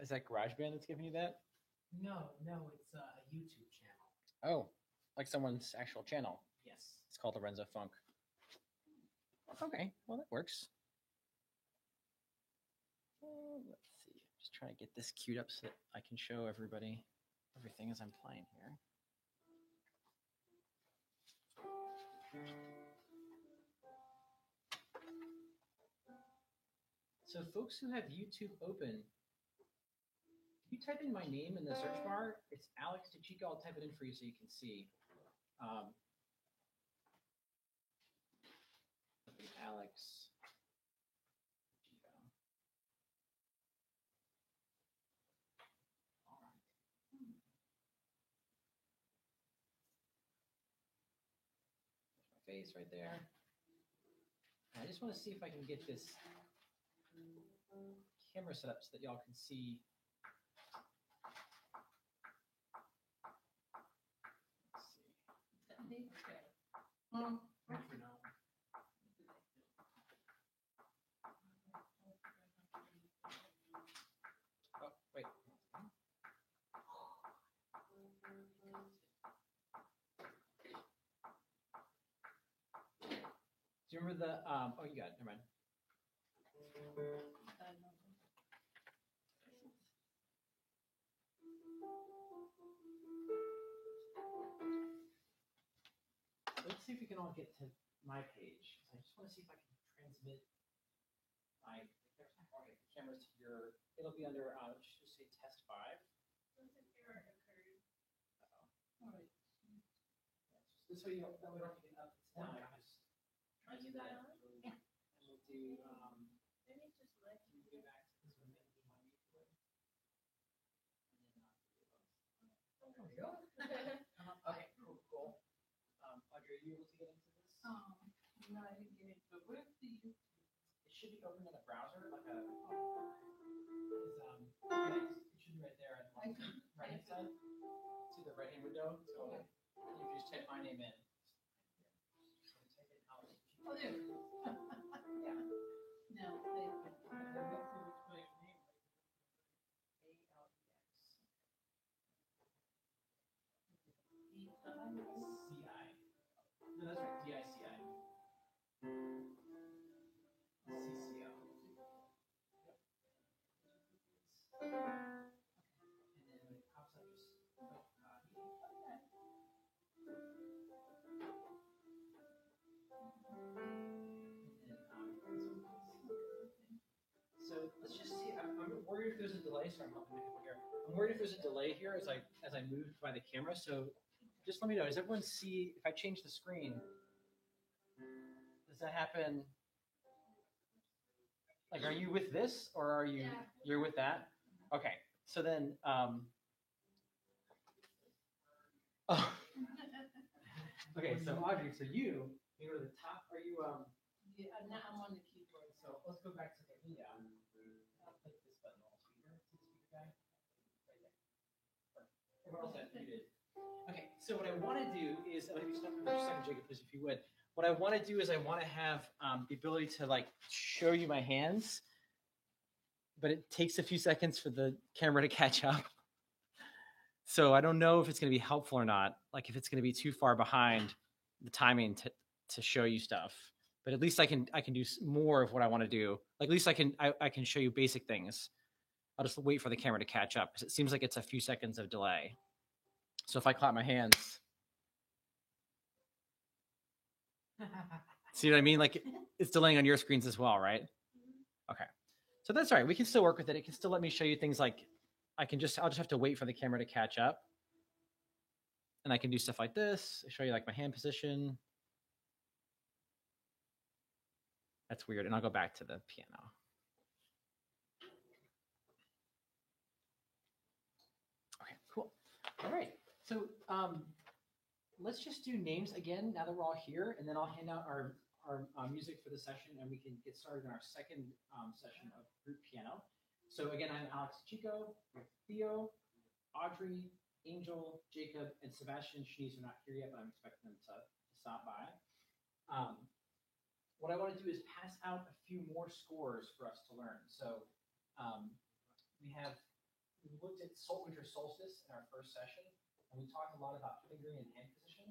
Is that GarageBand that's giving you that? No, it's a YouTube channel. Oh, like someone's actual channel. Yes. It's called Lorenzo Funk. Okay, well that works. Let's see. Just trying to get this queued up so that I can show everybody everything as I'm playing here. So folks who have YouTube open, if you type in my name in the search bar, it's Alex DeChico. I'll type it in for you so you can see. Alex DeChico. All right. There's my face right there. I just want to see if I can get this camera set up so that y'all can see. Let's see. Oh, wait. Do you remember the, oh, you got it, never mind. Let's see if we can all get to my page. I just want to see if I can transmit my, okay, the cameras to your, it'll be under, just say test 5. All right. This way we don't have to get up and down. Are you got on? Yeah. And we'll do, Let me just let you get back to this one. There we go. Okay, cool. Audrey, are you able to get into this? No, I didn't get it. But what if the It should be open in a browser, like a, it should be right there on the right hand side. See the right hand window? So you can just type my name in. So type in Alex. Oh, there. Yeah. No, No, that's right. DICI. CCO. Yep. And then when it pops up, just click so let's just see. I'm worried if there's a delay. So I'm helping people here. I'm worried if there's a delay here as I move by the camera. So just let me know. Does everyone see if I change the screen? Does that happen? Like, are you with this or are you? Yeah. You're with that? Okay. So then, oh. Okay. So Audrey, so you go to the top. Are you? Yeah, now I'm on the keyboard. So let's go back to the I'll click this button on the speaker. See the speaker guy? Right there. Everyone else has muted. Okay, so what I want to do is, let me stop for just a second, Jacob, please, if you would. What I want to do is I want to have the ability to like show you my hands, but it takes a few seconds for the camera to catch up. So I don't know if it's going to be helpful or not, like if it's going to be too far behind the timing to show you stuff. But at least I can do more of what I want to do. Like at least I can show you basic things. I'll just wait for the camera to catch up because it seems like it's a few seconds of delay. So if I clap my hands, see what I mean? Like it's delaying on your screens as well, right? Okay. So that's all right. We can still work with it. It can still let me show you things like I'll just have to wait for the camera to catch up. And I can do stuff like this. I show you like my hand position. That's weird. And I'll go back to the piano. Okay, cool. All right. So let's just do names again now that we're all here, and then I'll hand out our music for the session, and we can get started in our second session of group piano. So again, I'm Alex Chico, Theo, Audrey, Angel, Jacob, and Sebastian Schnees are not here yet, but I'm expecting them to stop by. What I want to do is pass out a few more scores for us to learn. So we have we looked at winter solstice in our first session, and we talked a lot about fingering and hand position.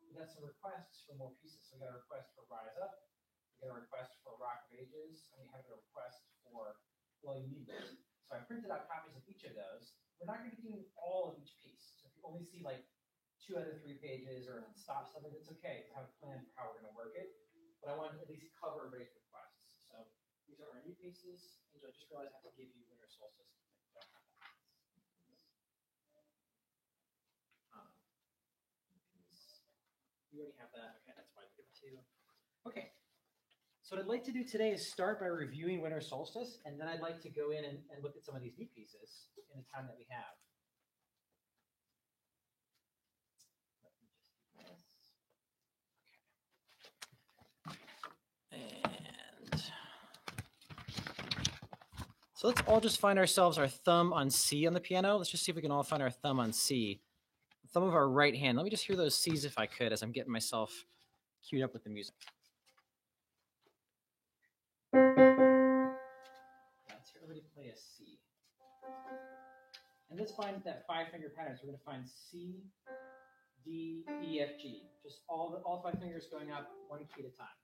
We got some requests for more pieces. So we got a request for Rise Up, we got a request for Rock of Ages, and we have a request for Well You Need This. So I printed out copies of each of those. We're not going to be doing all of each piece. So if you only see like 2 out of 3 pages or stop something, it's okay to have a plan for how we're going to work it. But I wanted to at least cover everybody's requests. So these are our new pieces. Angel, I just realized I have to give you winter solstice. You already have that. Okay, that's fine. Give it to you. Okay. So what I'd like to do today is start by reviewing winter solstice, and then I'd like to go in and look at some of these new pieces in the time that we have. Let me just do this. And so let's all just find ourselves our thumb on C on the piano. Let's just see if we can all find our thumb on C. Thumb of our right hand. Let me just hear those C's if I could as I'm getting myself queued up with the music. Let's hear everybody play a C. And let's find that 5-finger pattern. So we're going to find C, D, E, F, G. Just all 5 fingers going up 1 key at a time.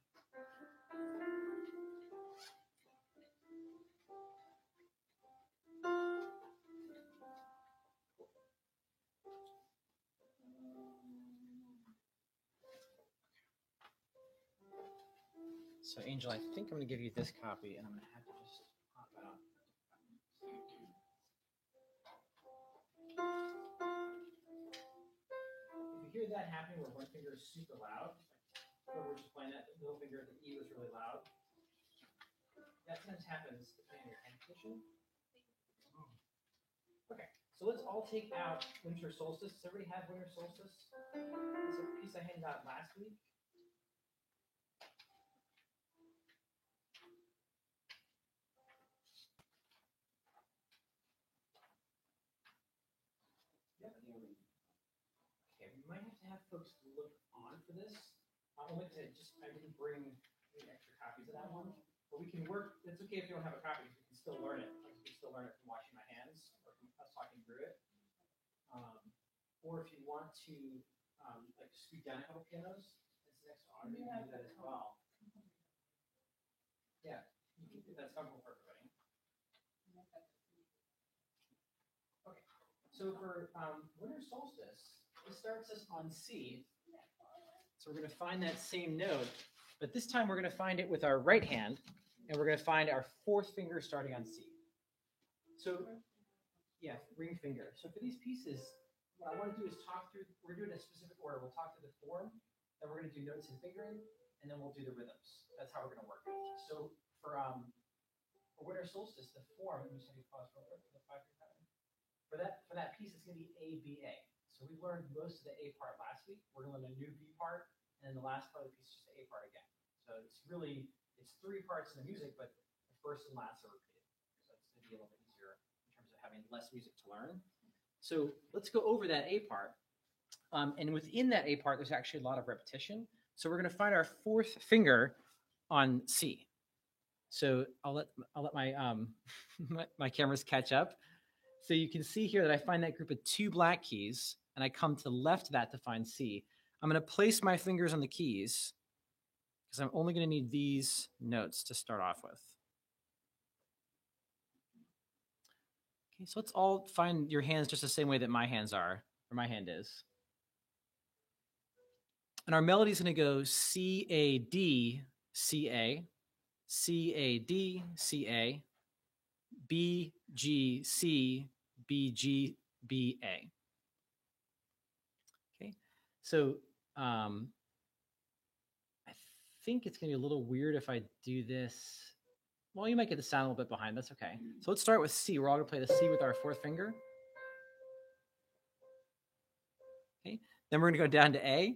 So Angel, I think I'm going to give you this copy, and I'm going to have to just pop out. If you hear that happening where one finger is super loud, whoever was playing that middle finger, the E was really loud, that sometimes happens depending on your hand position. Okay, so let's all take out winter solstice. Does everybody have winter solstice? It's a piece I handed out last week. Okay, we might have to have folks look on for this. Only because I didn't bring any extra copies of that one. But we can work. It's okay if you don't have a copy. We can still learn it. Like, we can still learn it from washing my hands or from us talking through it. Or if you want to like scoot down a couple pianos, it's next to audio. You can do that as well. Yeah, you can do that's comfortable for everybody. Okay, so for winter solstice, it starts us on C. So we're going to find that same note, but this time we're going to find it with our right hand, and we're going to find our 4th finger starting on C. So, yeah, ring finger. So for these pieces, what I want to do is talk through, we're doing a specific order. We'll talk through the form, then we're going to do notes and fingering, and then we'll do the rhythms. That's how we're going to work it. So for winter solstice, the form, let me just have you pause for the 5-finger pattern. For that piece, it's going to be A, B, A. So we learned most of the A part last week. We're going to learn a new B part, and then the last part of the piece is just the A part again. So it's 3 parts in the music, but the first and last are repeated. So it's going to be a little bit easier in terms of having less music to learn. So let's go over that A part. And within that A part, there's actually a lot of repetition. So we're going to find our 4th finger on C. So I'll let my my cameras catch up. So you can see here that I find that group of 2 black keys, and I come to the left of that to find C. I'm going to place my fingers on the keys because I'm only going to need these notes to start off with. Okay, so let's all find your hands just the same way that my hands are, or my hand is. And our melody is going to go C, A, D, C, A, C, A, D, C, A, B, G, C, B, G, B, A. Okay, so I think it's going to be a little weird if I do this. Well, you might get the sound a little bit behind. That's okay. So let's start with C. We're all going to play the C with our 4th finger. Okay, then we're going to go down to A.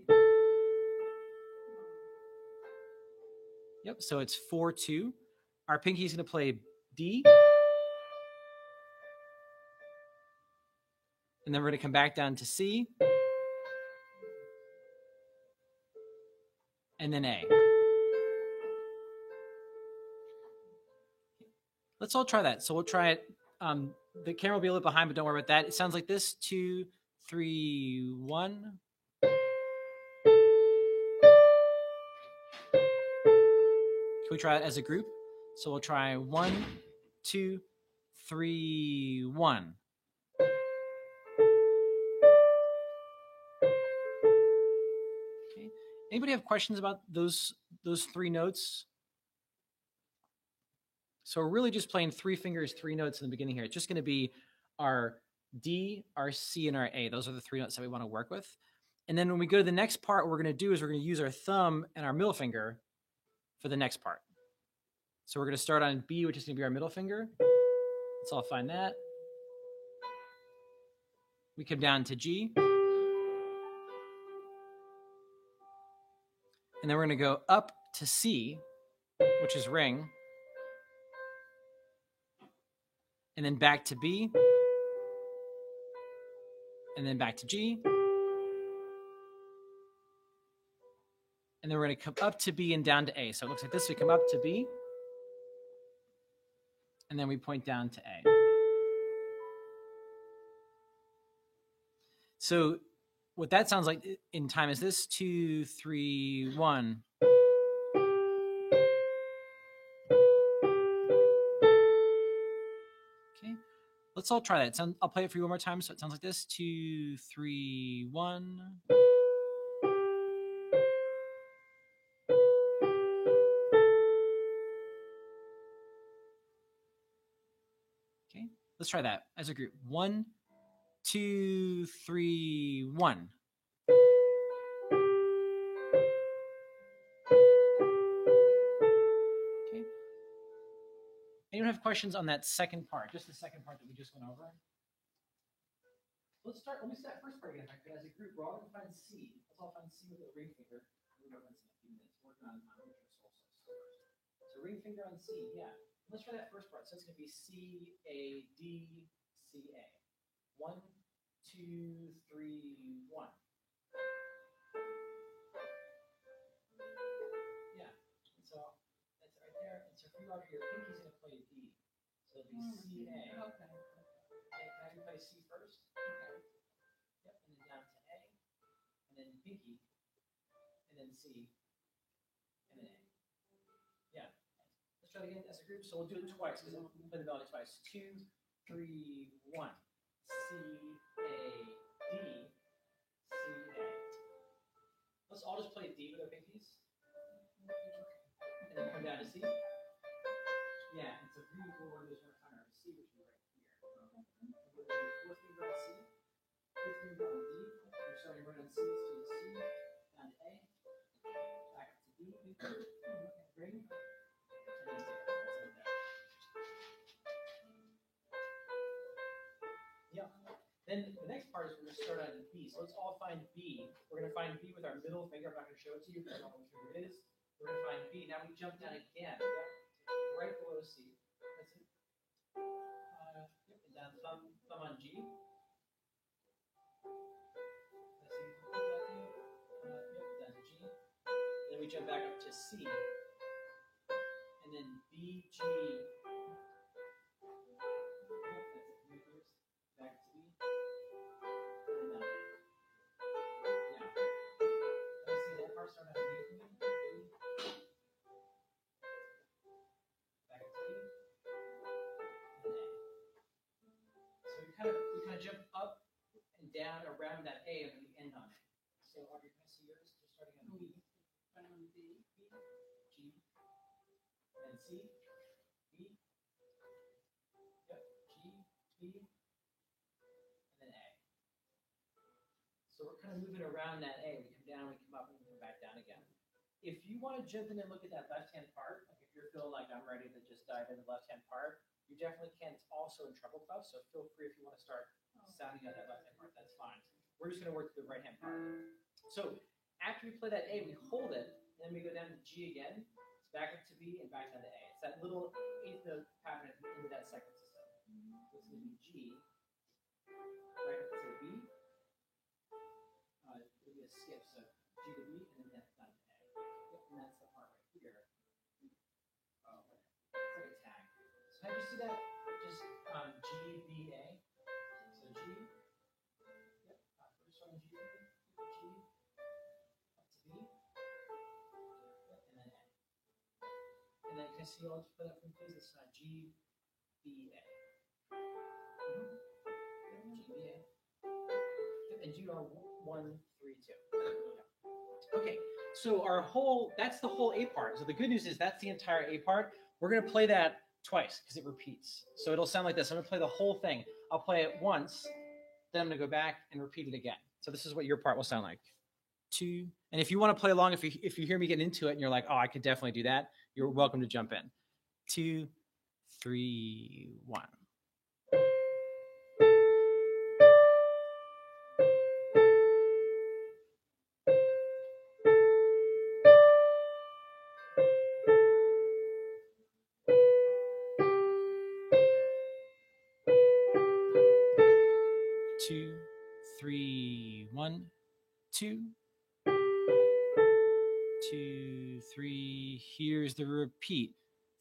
Yep, so it's 4-2. Our pinky is going to play D. And then we're going to come back down to C. And then A. Let's all try that. So we'll try it The camera will be a little behind, but don't worry about that. It sounds like this: 2, 3, 1. Can we try it as a group? So we'll try 1, 2, 3, 1. Okay. Anybody have questions about those 3 notes? So we're really just playing 3 fingers, 3 notes in the beginning here. It's just going to be our D, our C, and our A. Those are the 3 notes that we want to work with. And then when we go to the next part, what we're going to do is we're going to use our thumb and our middle finger for the next part. So we're going to start on B, which is going to be our middle finger. Let's all find that. We come down to G. And then we're going to go up to C, which is ring. And then back to B. And then back to G. And then we're going to come up to B and down to A. So it looks like this. We come up to B. And then we point down to A. So what that sounds like in time is this: 2, 3, 1. Okay, let's all try that. I'll play it for you one more time. So it sounds like this: 2, 3, 1. Okay, let's try that as a group. 1, 2, 3, 1. Okay. Anyone have questions on that second part? Just the second part that we just went over? Let me start that first part again. As a group, we're all going to find C. Let's all find C with a ring finger. We're going to spend a few minutes working on Richard Solstice. So ring finger on C, yeah. Let's try that first part. So it's going to be C, A, D, C, A. 1, 2, 3, 1. Yeah. And so that's right there. And so if you are here, Pinky's going to play D. So it'll be C, A. Okay. Okay, can I play C first? Okay. Yep. And then down to A. And then Pinky. And then C. And then A. Yeah. Let's try it again as a group. So we'll do it twice because we'll play the melody twice. 2, 3, 1. C, A, D, C, A. Let's all just play D with our pinkies. And then come down to C. Yeah, and so if you go over this one time, our C, which is right here. We'll go to the fourth finger on C, fifth finger on D. We're starting right on C, let's do C, down to A, back up to D, ring, and then C. Yeah. Then the next part is we're going to start on B. So let's all find B. We're going to find B with our middle finger. I'm not going to show it to you because I don't know which finger it is. We're going to find B. Now we jump down again. Right below C. That's it. Yep, and down thumb on G. Let's see. Yep, down to G. Then we jump back up to C. And then B, G. Back to B. And then down. Yeah. Let's see that part start on B. Back to B. And A. So we kind of jump up and down around that A and then we end on A. So Audrey, can I see yours? Just starting on B. On B. G. And C. B. Yep. G. B. And then A. So we're kind of moving around that A. We come down, we come up, and we come back down again. If you want to jump in and look at that left-hand part, like if you're feeling like I'm ready to just dive into the left-hand part, you definitely can. It's also in treble clef, so feel free if you want to start sounding out that left-hand part. That's fine. We're just going to work through the right-hand part. So after we play that A, we hold it, and then we go down to G again. It's back up to B and back down to A. It's that little eighth note pattern at the end of that second system. So it's going to be G, back up to B. It'll be a skip, so G to B, and then down to A. Yep, and that's the part right here. Oh, it's like a tag. So how do you see that? Just G G, B, A. So G, yep, first one G, G, up to B, yep, and then A. And then can I see all split up from please? It's G, B, A. G, B, A. Yep, and G are 1, 3, 2. Okay, so that's the whole A part. So the good news is that's the entire A part. We're going to play that twice because it repeats. So it'll sound like this. I'm going to play the whole thing. I'll play it once, then I'm going to go back and repeat it again. So this is what your part will sound like. 2. And if you want to play along, if you hear me get into it and you're like, oh, I could definitely do that, you're welcome to jump in. 2, 3, 1. 2, 3, 1, 2, 2, 3. Here's the repeat.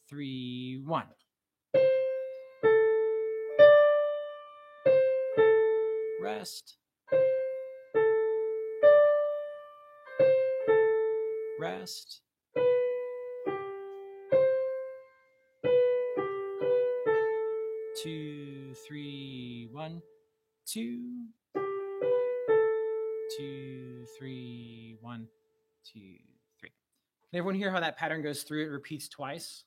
3, 1. Rest. Rest. Two, 3, 1, 2, 2, 3, 1, 2, 3. Can everyone hear how that pattern goes through? It repeats twice.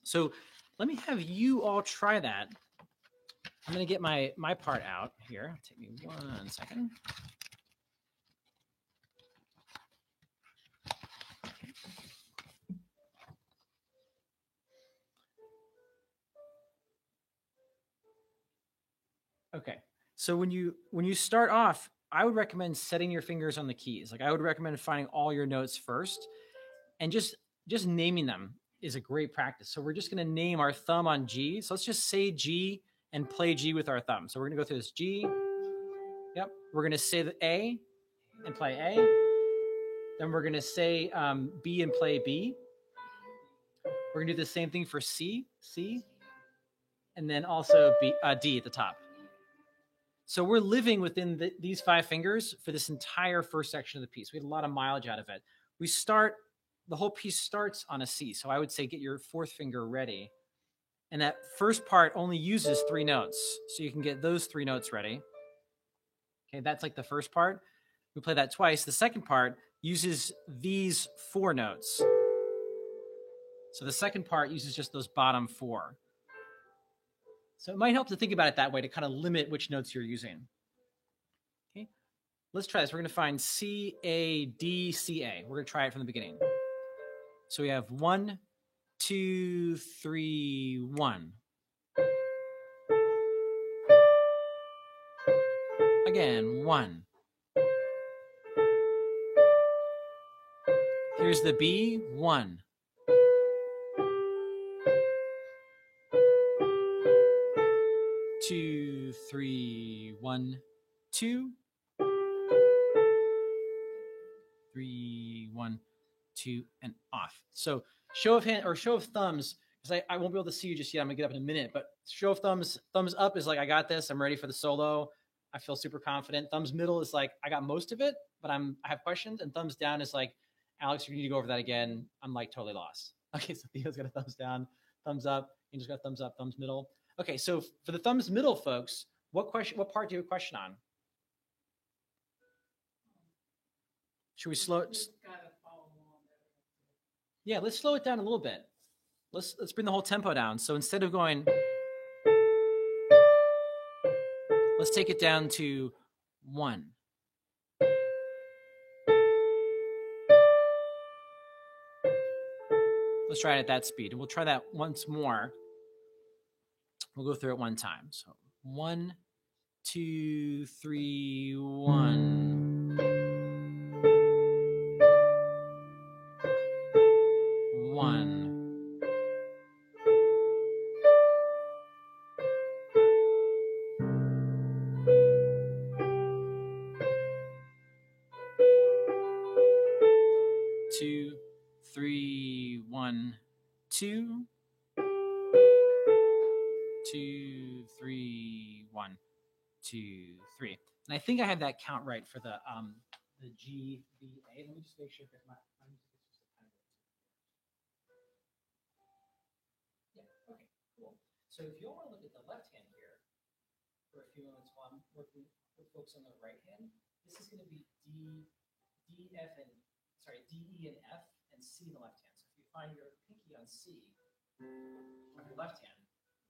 So let me have you all try that. I'm going to get my part out here. Take me 1 second. Okay, so when you start off, I would recommend setting your fingers on the keys. Like I would recommend finding all your notes first, and just naming them is a great practice. So we're just going to name our thumb on G. So let's just say G and play G with our thumb. So we're going to go through this G. Yep. We're going to say the A and play A. Then we're going to say B and play B. We're going to do the same thing for C, and then also D at the top. So we're living within these 5 fingers for this entire first section of the piece. We had a lot of mileage out of it. The whole piece starts on a C. So I would say get your 4th finger ready. And that first part only uses 3 notes. So you can get those 3 notes ready. Okay, that's like the first part. We play that twice. The second part uses these 4 notes. So the second part uses just those bottom 4. So it might help to think about it that way to kind of limit which notes you're using. Okay, let's try this. We're going to find C, A, D, C, A. We're going to try it from the beginning. So we have 1, 2, 3, 1. Again, 1. Here's the B, 1. Two, 3, 1, 2. 3, 1, 2, and off. So show of hand or show of thumbs, because I won't be able to see you just yet. I'm gonna get up in a minute, but show of thumbs up is like, I got this. I'm ready for the solo. I feel super confident. Thumbs middle is like, I got most of it, but I have questions. And thumbs down is like, Alex, you need to go over that again. I'm like totally lost. Okay, so Theo's got a thumbs down, thumbs up. Angel's got a thumbs up, thumbs middle. Okay, so for the thumbs middle folks, what part do you have a question on? Should we slow it? Yeah, let's slow it down a little bit. Let's bring the whole tempo down. So instead of going, let's take it down to 1. Let's try it at that speed. And we'll try that once more. We'll go through it one time. So 1, 2, 3, 1. 1. 2, 3, 1, 2. 2, 2, 3, 1, 2, 3. And I think I had that count right for the GBA. Let me just make sure because my music is just a tiny bit. Yeah. Okay. Cool. So if you want to look at the left hand here for a few moments while I'm working with folks on the right hand, this is going to be D, F, and sorry, D, E, and F, and C in the left hand. So if you find your pinky on C on your left hand,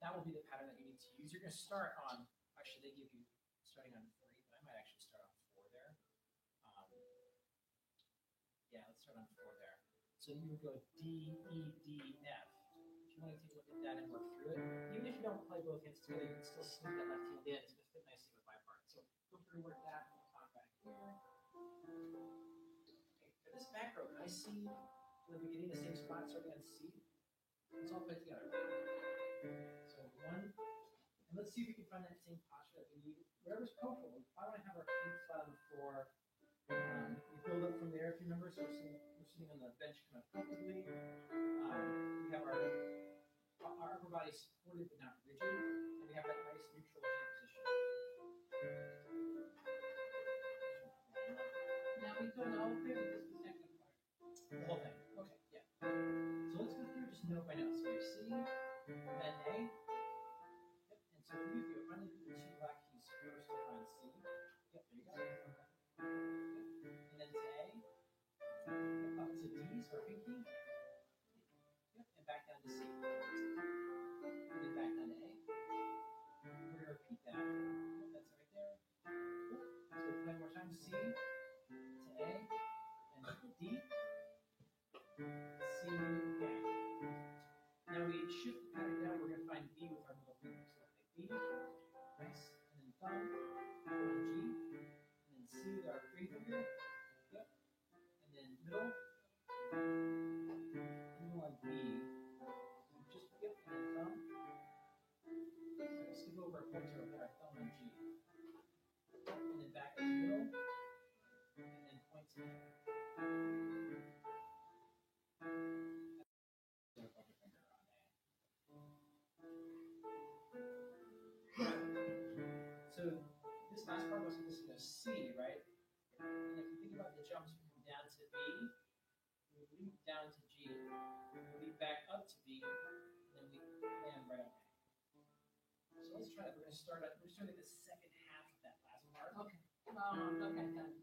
that will be the pattern that you need to use. You're going to start on, actually, they give you starting on 3, but I might actually start on 4 there. Yeah, let's start on 4 there. So you would go D, E, D, F. If you want to take a look at that and work through it, even if you don't play both hands together, you can still sneak that left hand in. It's going to fit nicely with my part. So feel free to work that. We'll talk back here. Okay, for this macro, can I see the beginning the same spot starting on C? Let's all play together. So 1, and let's see if we can find that same posture that we need. Wherever's comfortable. If I want to have our feet flat on the floor, we build up from there, if you remember. So we're sitting on the bench kind of comfortably. We have our upper body supported but not rigid, and we have that nice neutral hand position. Now we go all through this the second part. The whole thing. Okay, yeah. So let's go through just note by note. So we have C, then A. Yep. And so if you run into the 2 black keys first to find C. Yep, there you go. Okay. Yep. And then to A. Yep, up to D, so our pinky. Yep, and back down to C. And then back down to A. We're going to repeat that. Yep, that's right there. Cool. So one more time. C to A and D. C, A. Now we shift the pattern down. We're going to find B with our middle finger. So we'll play B, nice, and then thumb, on G, and then C with our ring finger. Yep. And then middle on B. Just yep, and then thumb. So we'll skip over our pointer over our thumb on G. And then back to middle, and then point to A. So this last part was supposed to go C, right? And if you think about the jumps from down to B, we leap down to G, we leap back up to B, and then we land right on A. So let's try that. We're going to start at the second half of that last part. Okay. Okay, got it.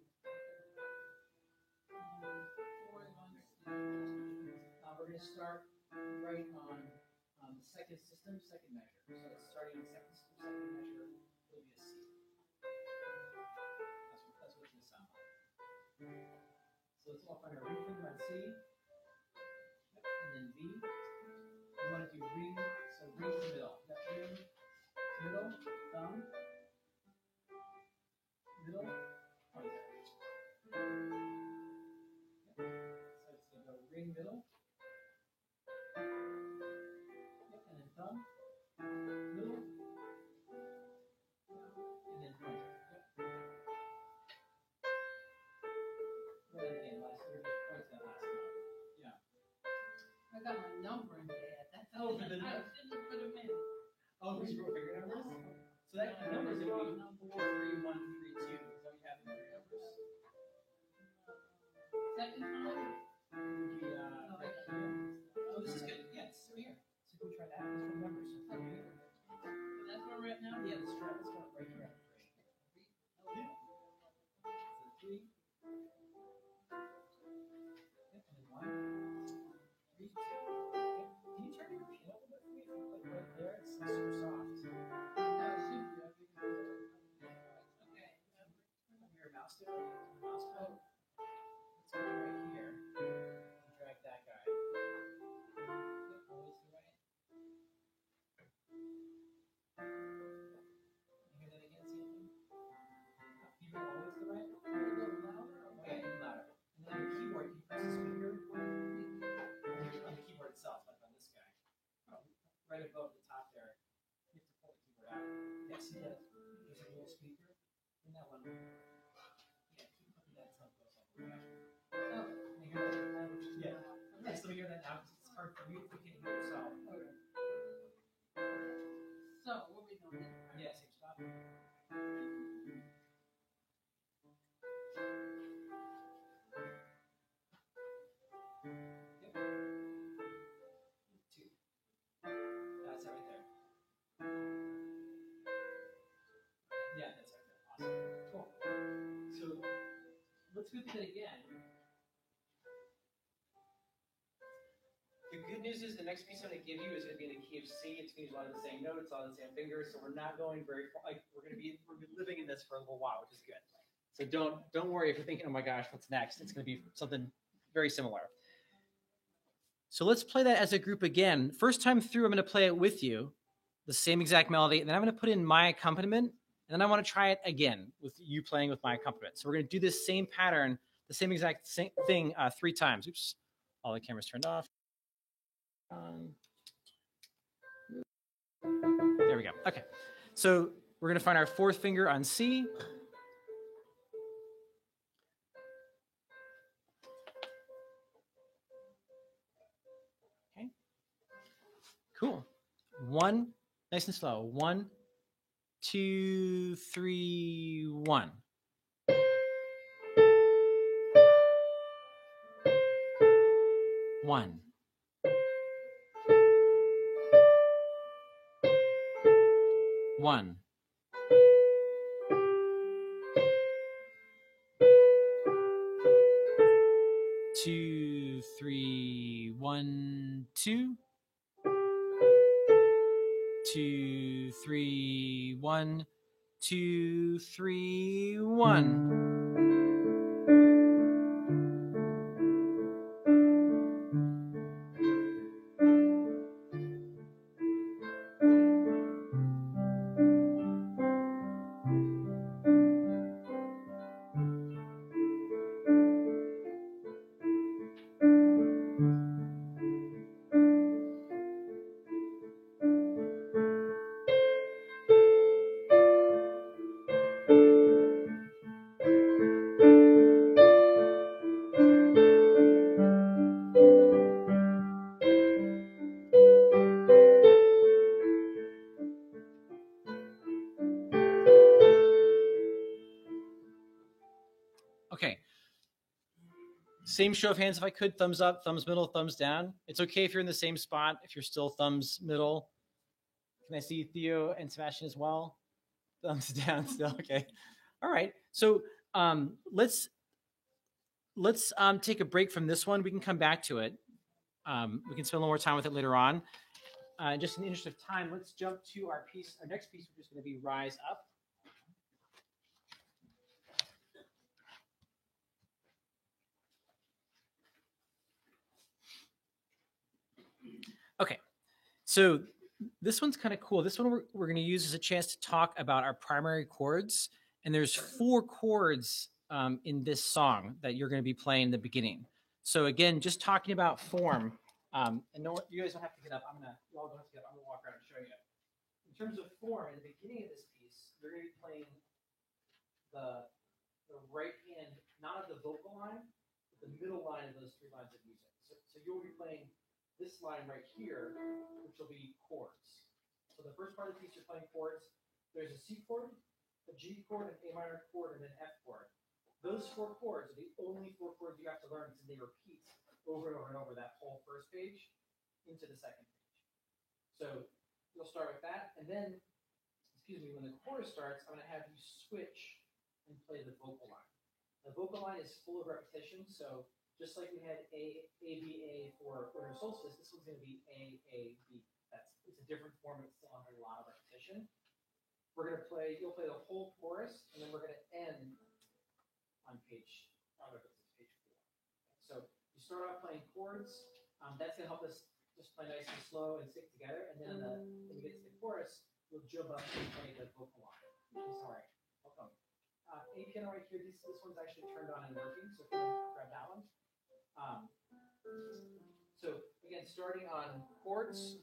We're going to start right on the second system, second measure. So it's starting on second system, second measure. It'll be a C. That's what it's going to sound like. So let's all find our ring finger on C. Yep. And then B. We want to do ring, so ring to the middle. You got ring, middle, thumb, middle, pointer. Yep. So it's going to go ring, middle. Yep. And then thumb, middle, and then pointer. Yep. Right again, last year, just point to that last note. Yeah. I got my number in the head. That's Oh, I the shouldn't have put them in. Oh, because you wrote finger numbers? So that number is going to be 4, 3, 1, 3, 2. Is that what you have in your numbers? Second time? Yeah. Right here. Oh, this is good. Yeah, it's still here. So go try that. Let's remember. So from here. That's where we're at now? Yeah, let's start right here. So 3. Yep, and then 1, 3, 2. Yep. Can you turn your piano a little bit for me? If you put it right there, it's super soft. No, it should be. I think it's okay. Your mouse there. Mouse pad. Let's go right here. And drag that guy. Yep, always to the right. You hear that again? See anything? Keep it always to the right. A little louder. Okay, even louder. And then on your keyboard, you press this finger on the keyboard itself, like on this guy. Right above the top there. You have to pull the keyboard out. Yeah, see that? There's a little speaker. And that one. Yeah, keep looking at it until it goes up. Oh, Can you hear that? Yeah. okay. I still hear that now because it's hard for you if you can't hear yourself. So, what are we doing let's go through that again. The good news is the next piece I'm going to give you is going to be in the key of C. It's going to use a lot of the same notes, a lot of the same fingers, so we're not going very far. Like we're going to be living in this for a little while, which is good. So don't worry if you're thinking, oh my gosh, what's next? It's going to be something very similar. So let's play that as a group again. First time through, I'm going to play it with you, the same exact melody, and then I'm going to put in my accompaniment, and then I want to try it again with you playing with my accompaniment. So we're going to do this same pattern, the same exact thing 3 times. Oops, all the cameras turned off. There we go. Okay, so we're going to find our 4th finger on C. Okay, cool. 1, nice and slow. 1, 2, 3, 1. One. One. Two, 3, 1, 2. 2, 3, 1, 2, 3, 1. Okay. Same show of hands if I could. Thumbs up, thumbs middle, thumbs down. It's okay if you're in the same spot, if you're still thumbs middle. Can I see Theo and Sebastian as well? Thumbs down still. Okay. All right. So let's take a break from this one. We can come back to it. We can spend a little more time with it later on. Just in the interest of time, let's jump to our piece. Our next piece, which is going to be Rise Up. Okay, so this one's kind of cool. This one we're going to use as a chance to talk about our primary chords. And there's 4 chords in this song that you're going to be playing in the beginning. So again, just talking about form. And no, you guys don't have to get up. You all don't have to get up. I'm going to walk around and show you. In terms of form, in the beginning of this piece, you're going to be playing the right hand, not of the vocal line, but the middle line of those 3 lines of music. So you'll be playing this line right here, which will be chords. So the first part of the piece, you're playing chords. There's a C chord, a G chord, an A minor chord, and an F chord. Those 4 chords are the only 4 chords you have to learn because they repeat over and over and over that whole first page into the second page. So you'll start with that, and then, excuse me, when the chorus starts, I'm going to have you switch and play the vocal line. The vocal line is full of repetition, so just like we had A, B, A for Winter Solstice, this one's going to be A, B. It's a different form, it's still under a lot of repetition. You'll play the whole chorus, and then we're going to end on page 4. So you start off playing chords. That's going to help us just play nice and slow and stick together. And then when we get to the chorus, we'll jump up and play the vocal line. Sorry, welcome. A piano right here. This one's actually turned on and working, so if you grab that one. So again, starting on chords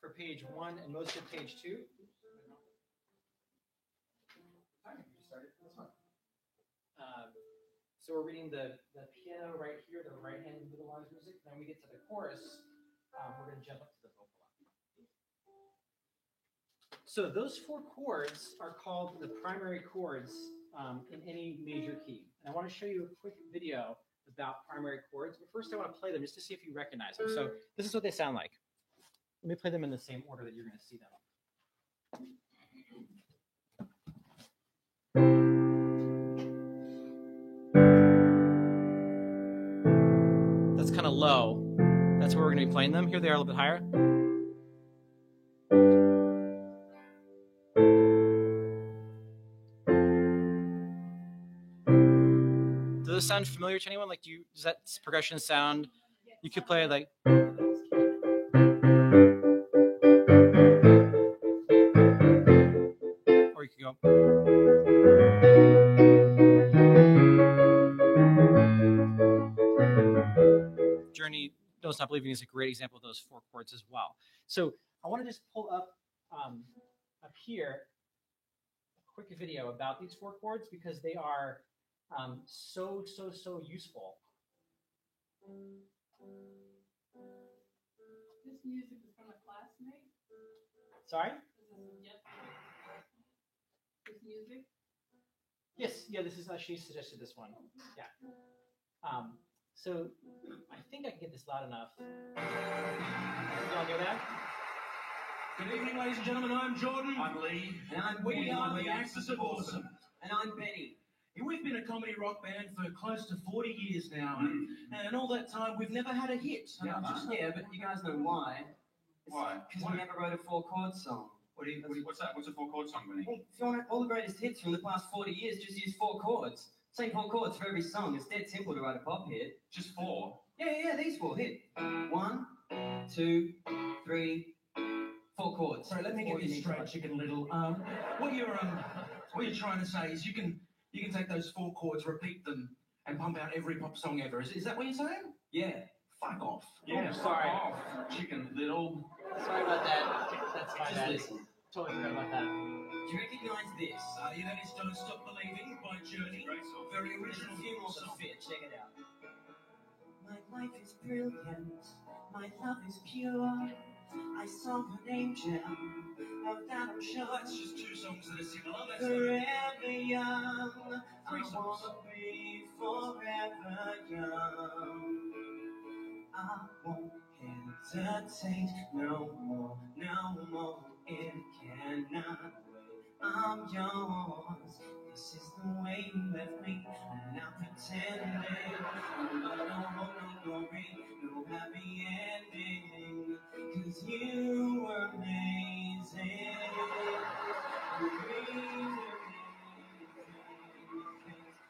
for page 1 and most of page 2. So we're reading the piano right here, the right hand middle line of music. Then we get to the chorus, we're going to jump up to the vocal line. So those 4 chords are called the primary chords in any major key. And I want to show you a quick video about primary chords. But first I want to play them just to see if you recognize them. So this is what they sound like. Let me play them in the same order that you're going to see them. we're going to be playing them. Here they are a little bit higher. Do those sound familiar to anyone? Like, does that progression sound? You could play like. Or you could go. Journey, Don't Stop Believing is a great example of those 4 chords as well. So I want to just pull up here a quick video about these 4 chords because they are so useful. This music is from a classmate? Sorry? This music? Yes, yeah, this is she suggested this one. Yeah. So I think I can get this loud enough. Y'all hear that? Good evening, ladies and gentlemen. I'm Jordan. I'm Lee. And I'm We are the Axis Axis of Awesome. And I'm Benny. We've been a comedy rock band for close to 40 years now, and all that time we've never had a hit. Yeah, but you guys know why. Why? Because we never wrote a 4-chord song. What's that? What's a 4-chord song, Benny? Well, if you want all the greatest hits from the past 40 years, just use 4 chords. Same 4 chords for every song. It's dead simple to write a pop hit. Just 4. Yeah, these 4 hit. 1, 2, 3, 4 chords. Sorry, let me get this straight, Chicken Little. What you're trying to say is you can take those 4 chords, repeat them, and pump out every pop song ever. Is that what you're saying? Yeah. Fuck off. Yeah, sorry. Off, Chicken Little. Sorry about that. That's my Just bad. listen. Totally forgot about that. Do you recognize this? Yeah, that is Don't Stop Believing by Journey. Great song. Very original funeral So song. fit, check it out. My life is brilliant, my love is pure. I saw an angel, of that I'm sure. That's just 2 songs that are similar. That's Forever young, I 3 songs. wanna be forever young. I won't hesitate no more, it cannot wait. I'm yours, this is the way you left me, and I'm pretending. No glory, no happy ending, 'cause you were amazing.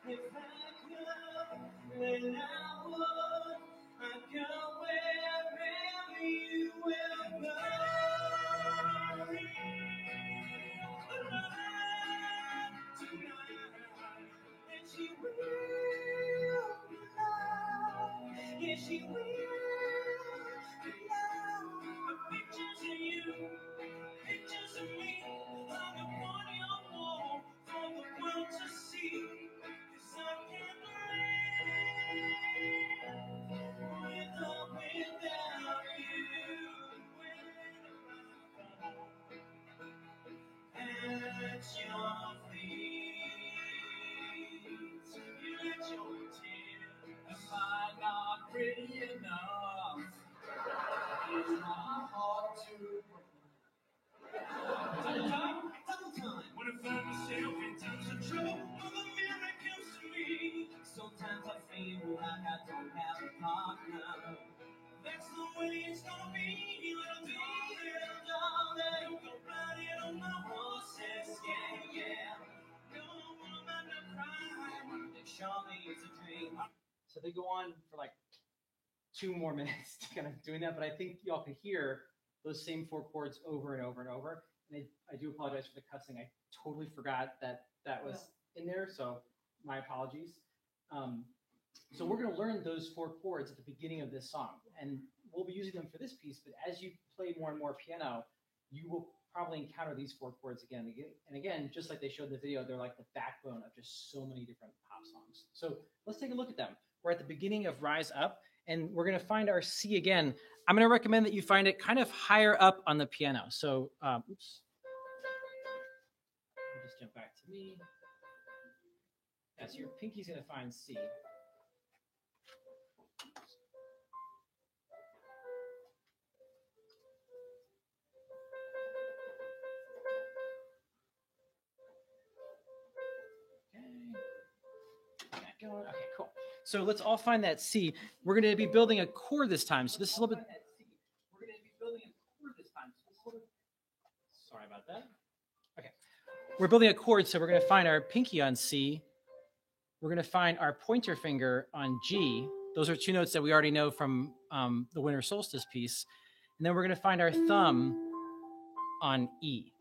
If I could, then I would. I'd go wherever you will go. And she will love. Yeah, she will love. Pictures of you, pictures of me, hung upon your wall for the world to see. 'Cause I can't live with or without you. At your feet, you let your tears. Am I not pretty enough? Is my heart too? Double time. When I find myself in times of trouble, Mother Mary comes to me. Sometimes I feel like I don't have a partner. That's the way it's gonna be. Little darling, go riding on my horses, yeah. No woman to cry. Surely it's a dream. So they go on for like 2 more minutes to kind of doing that, but I think y'all could hear those same 4 chords over and over and over. And I do apologize for the cussing. I totally forgot that was in there, so my apologies. So we're going to learn those 4 chords at the beginning of this song, and we'll be using them for this piece, but as you play more and more piano, you will probably encounter these 4 chords again. And again, just like they showed in the video, they're like the backbone of just so many different pop songs. So let's take a look at them. We're at the beginning of Rise Up, and we're going to find our C again. I'm going to recommend that you find it kind of higher up on the piano. So, oops. I'll just jump back to me. Yeah, so your pinky's going to find C. Okay, cool. So let's all find that C. We're going to be building a chord this time. So this is a little bit. we're building a chord, so we're going to find our pinky on C. We're going to find our pointer finger on G. Those are two notes that we already know from the Winter Solstice piece. And then we're going to find our thumb on E.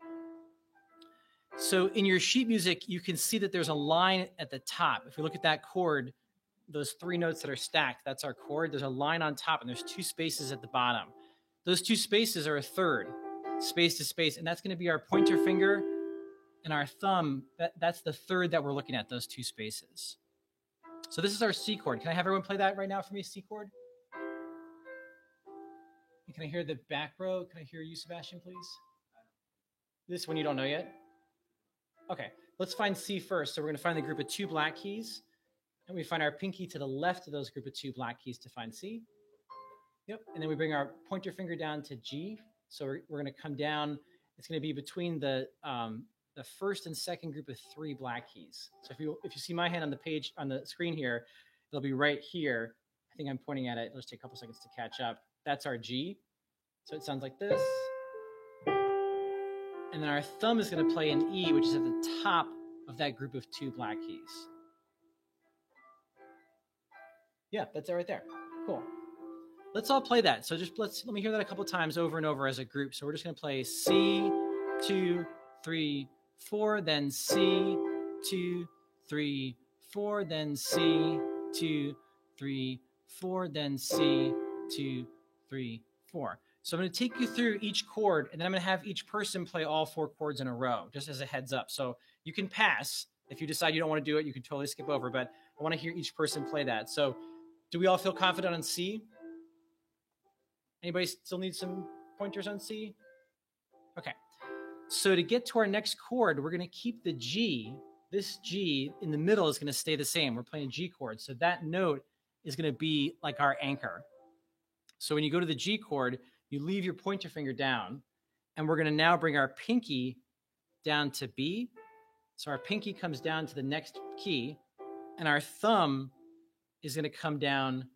So in your sheet music, you can see that there's a line at the top. If we look at that chord, those three notes that are stacked, that's our chord. There's a line on top, and there's two spaces at the bottom. Those two spaces are a third, space to space, and that's going to be our pointer finger and our thumb. That's the third that we're looking at, those two spaces. So this is our C chord. Can I have everyone play that right now for me, C chord? Can I hear the back row? Can I hear you, Sebastian, please? This one you don't know yet? Okay, let's find C first. So we're going to find the group of two black keys, and we find our pinky to the left of those group of two black keys to find C. Yep, and then we bring our pointer finger down to G. So we're going to come down. It's going to be between the first and second group of three black keys. So if you see my hand on the page on the screen here, it'll be right here. I think I'm pointing at it. Let's take a couple seconds to catch up. That's our G. So it sounds like this. And then our thumb is going to play an E, which is at the top of that group of two black keys. Yeah, that's it right there. Cool. Let's all play that. So just let me hear that a couple times over and over as a group. So we're just going to play C, 2, 3, 4, then C, 2, 3, 4, then C, 2, 3, 4, then C, 2, 3, 4. So I'm going to take you through each chord, and then I'm going to have each person play all four chords in a row, just as a heads up. So you can pass. If you decide you don't want to do it, you can totally skip over, but I want to hear each person play that. So do we all feel confident on C? Anybody still need some pointers on C? Okay. So to get to our next chord, we're going to keep the G. This G in the middle is going to stay the same. We're playing a G chord. So that note is going to be like our anchor. So when you go to the G chord, you leave your pointer finger down, and we're going to now bring our pinky down to B. So our pinky comes down to the next key, and our thumb is going to come down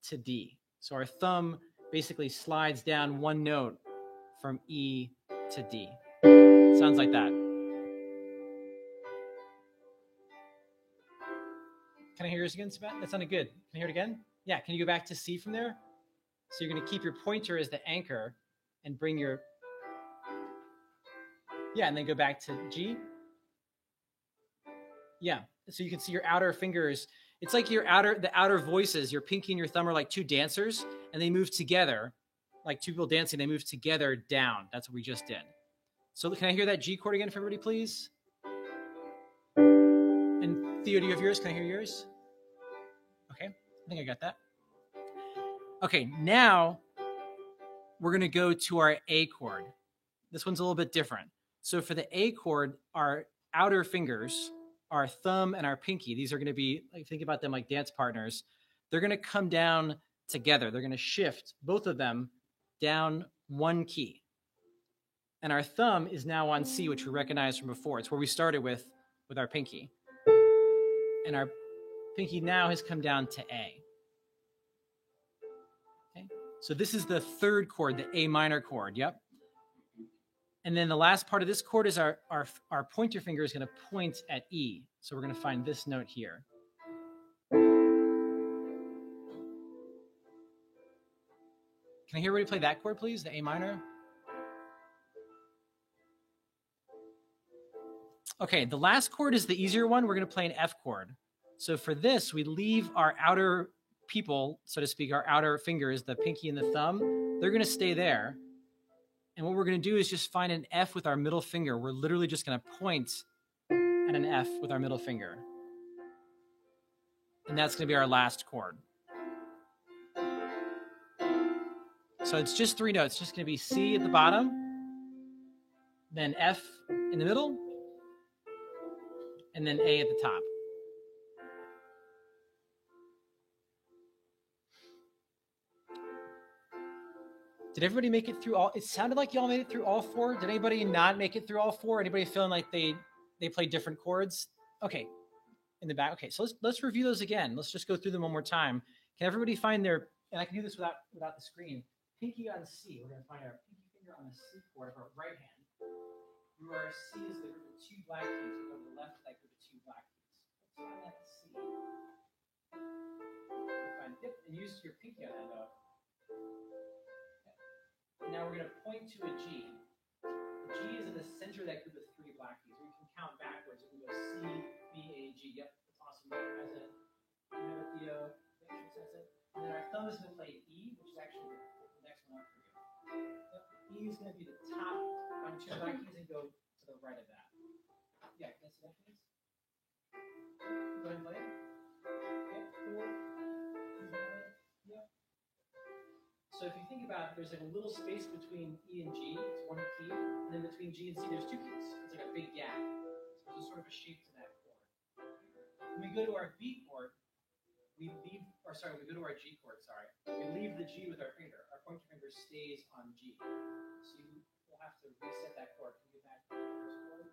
to D. So our thumb basically slides down one note from E to D. Sounds like that. Can I hear yours again, Sebastian? That sounded good. Can I hear it again? Yeah, can you go back to C from there? So you're going to keep your pointer as the anchor and bring your... Yeah, and then go back to G. Yeah, so you can see your outer fingers. It's like the outer voices, your pinky and your thumb are like two dancers, and they move together, like two people dancing, they move together down. That's what we just did. So can I hear that G chord again for everybody, please? And Theo, do you have yours? Can I hear yours? Okay, I think I got that. Okay, now we're going to go to our A chord. This one's a little bit different. So for the A chord, our outer fingers, our thumb and our pinky, these are going to be, like, think about them like dance partners. They're going to come down together. They're going to shift, both of them, down one key. And our thumb is now on C, which we recognized from before. It's where we started with our pinky. And our pinky now has come down to A. Okay, so this is the third chord, the A minor chord. Yep. And then the last part of this chord is our pointer finger is going to point at E. So we're going to find this note here. Can I hear everybody play that chord, please? The A minor. Okay, the last chord is the easier one. We're going to play an F chord. So for this, we leave our outer people, so to speak, our outer fingers, the pinky and the thumb. They're going to stay there. And what we're going to do is just find an F with our middle finger. We're literally just going to point at an F with our middle finger. And that's going to be our last chord. So it's just three notes. It's just going to be C at the bottom, then F in the middle, and then A at the top. Did everybody make it through all? It sounded like y'all made it through all four. Did anybody not make it through all four? Anybody feeling like they played different chords? Okay, in the back. Okay, so let's review those again. Let's just go through them one more time. Can everybody find their? And I can do this without the screen. Pinky on C. We're going to find our pinky finger on the C chord of our right hand. Remember, our C is the group of two black keys. We go to the left of that group of two black keys. Let's find that C. Find, yep, and use your pinky on that note. And now we're going to point to a G. The G is in the center of that group of three black keys. We can count backwards. We can go C, B, A, G. Yep, that's awesome. Has it. You have it, Theo. Make sure it says it. And then our thumb is going to play E, which is actually the next one up for you. Yep. E is going to be the top on two black keys and go to the right of that. Yeah, can I see that, please? Go ahead and play it. Yep, cool. Yep. So if you think about it, there's like a little space between E and G, it's one key, and then between G and C, there's two keys. It's like a big gap. So there's sort of a shape to that chord. When we go to our B chord, we go to our G chord, we leave the G with our finger. Our pointer finger stays on G. So you will have to reset that chord. Can you get back to the first chord?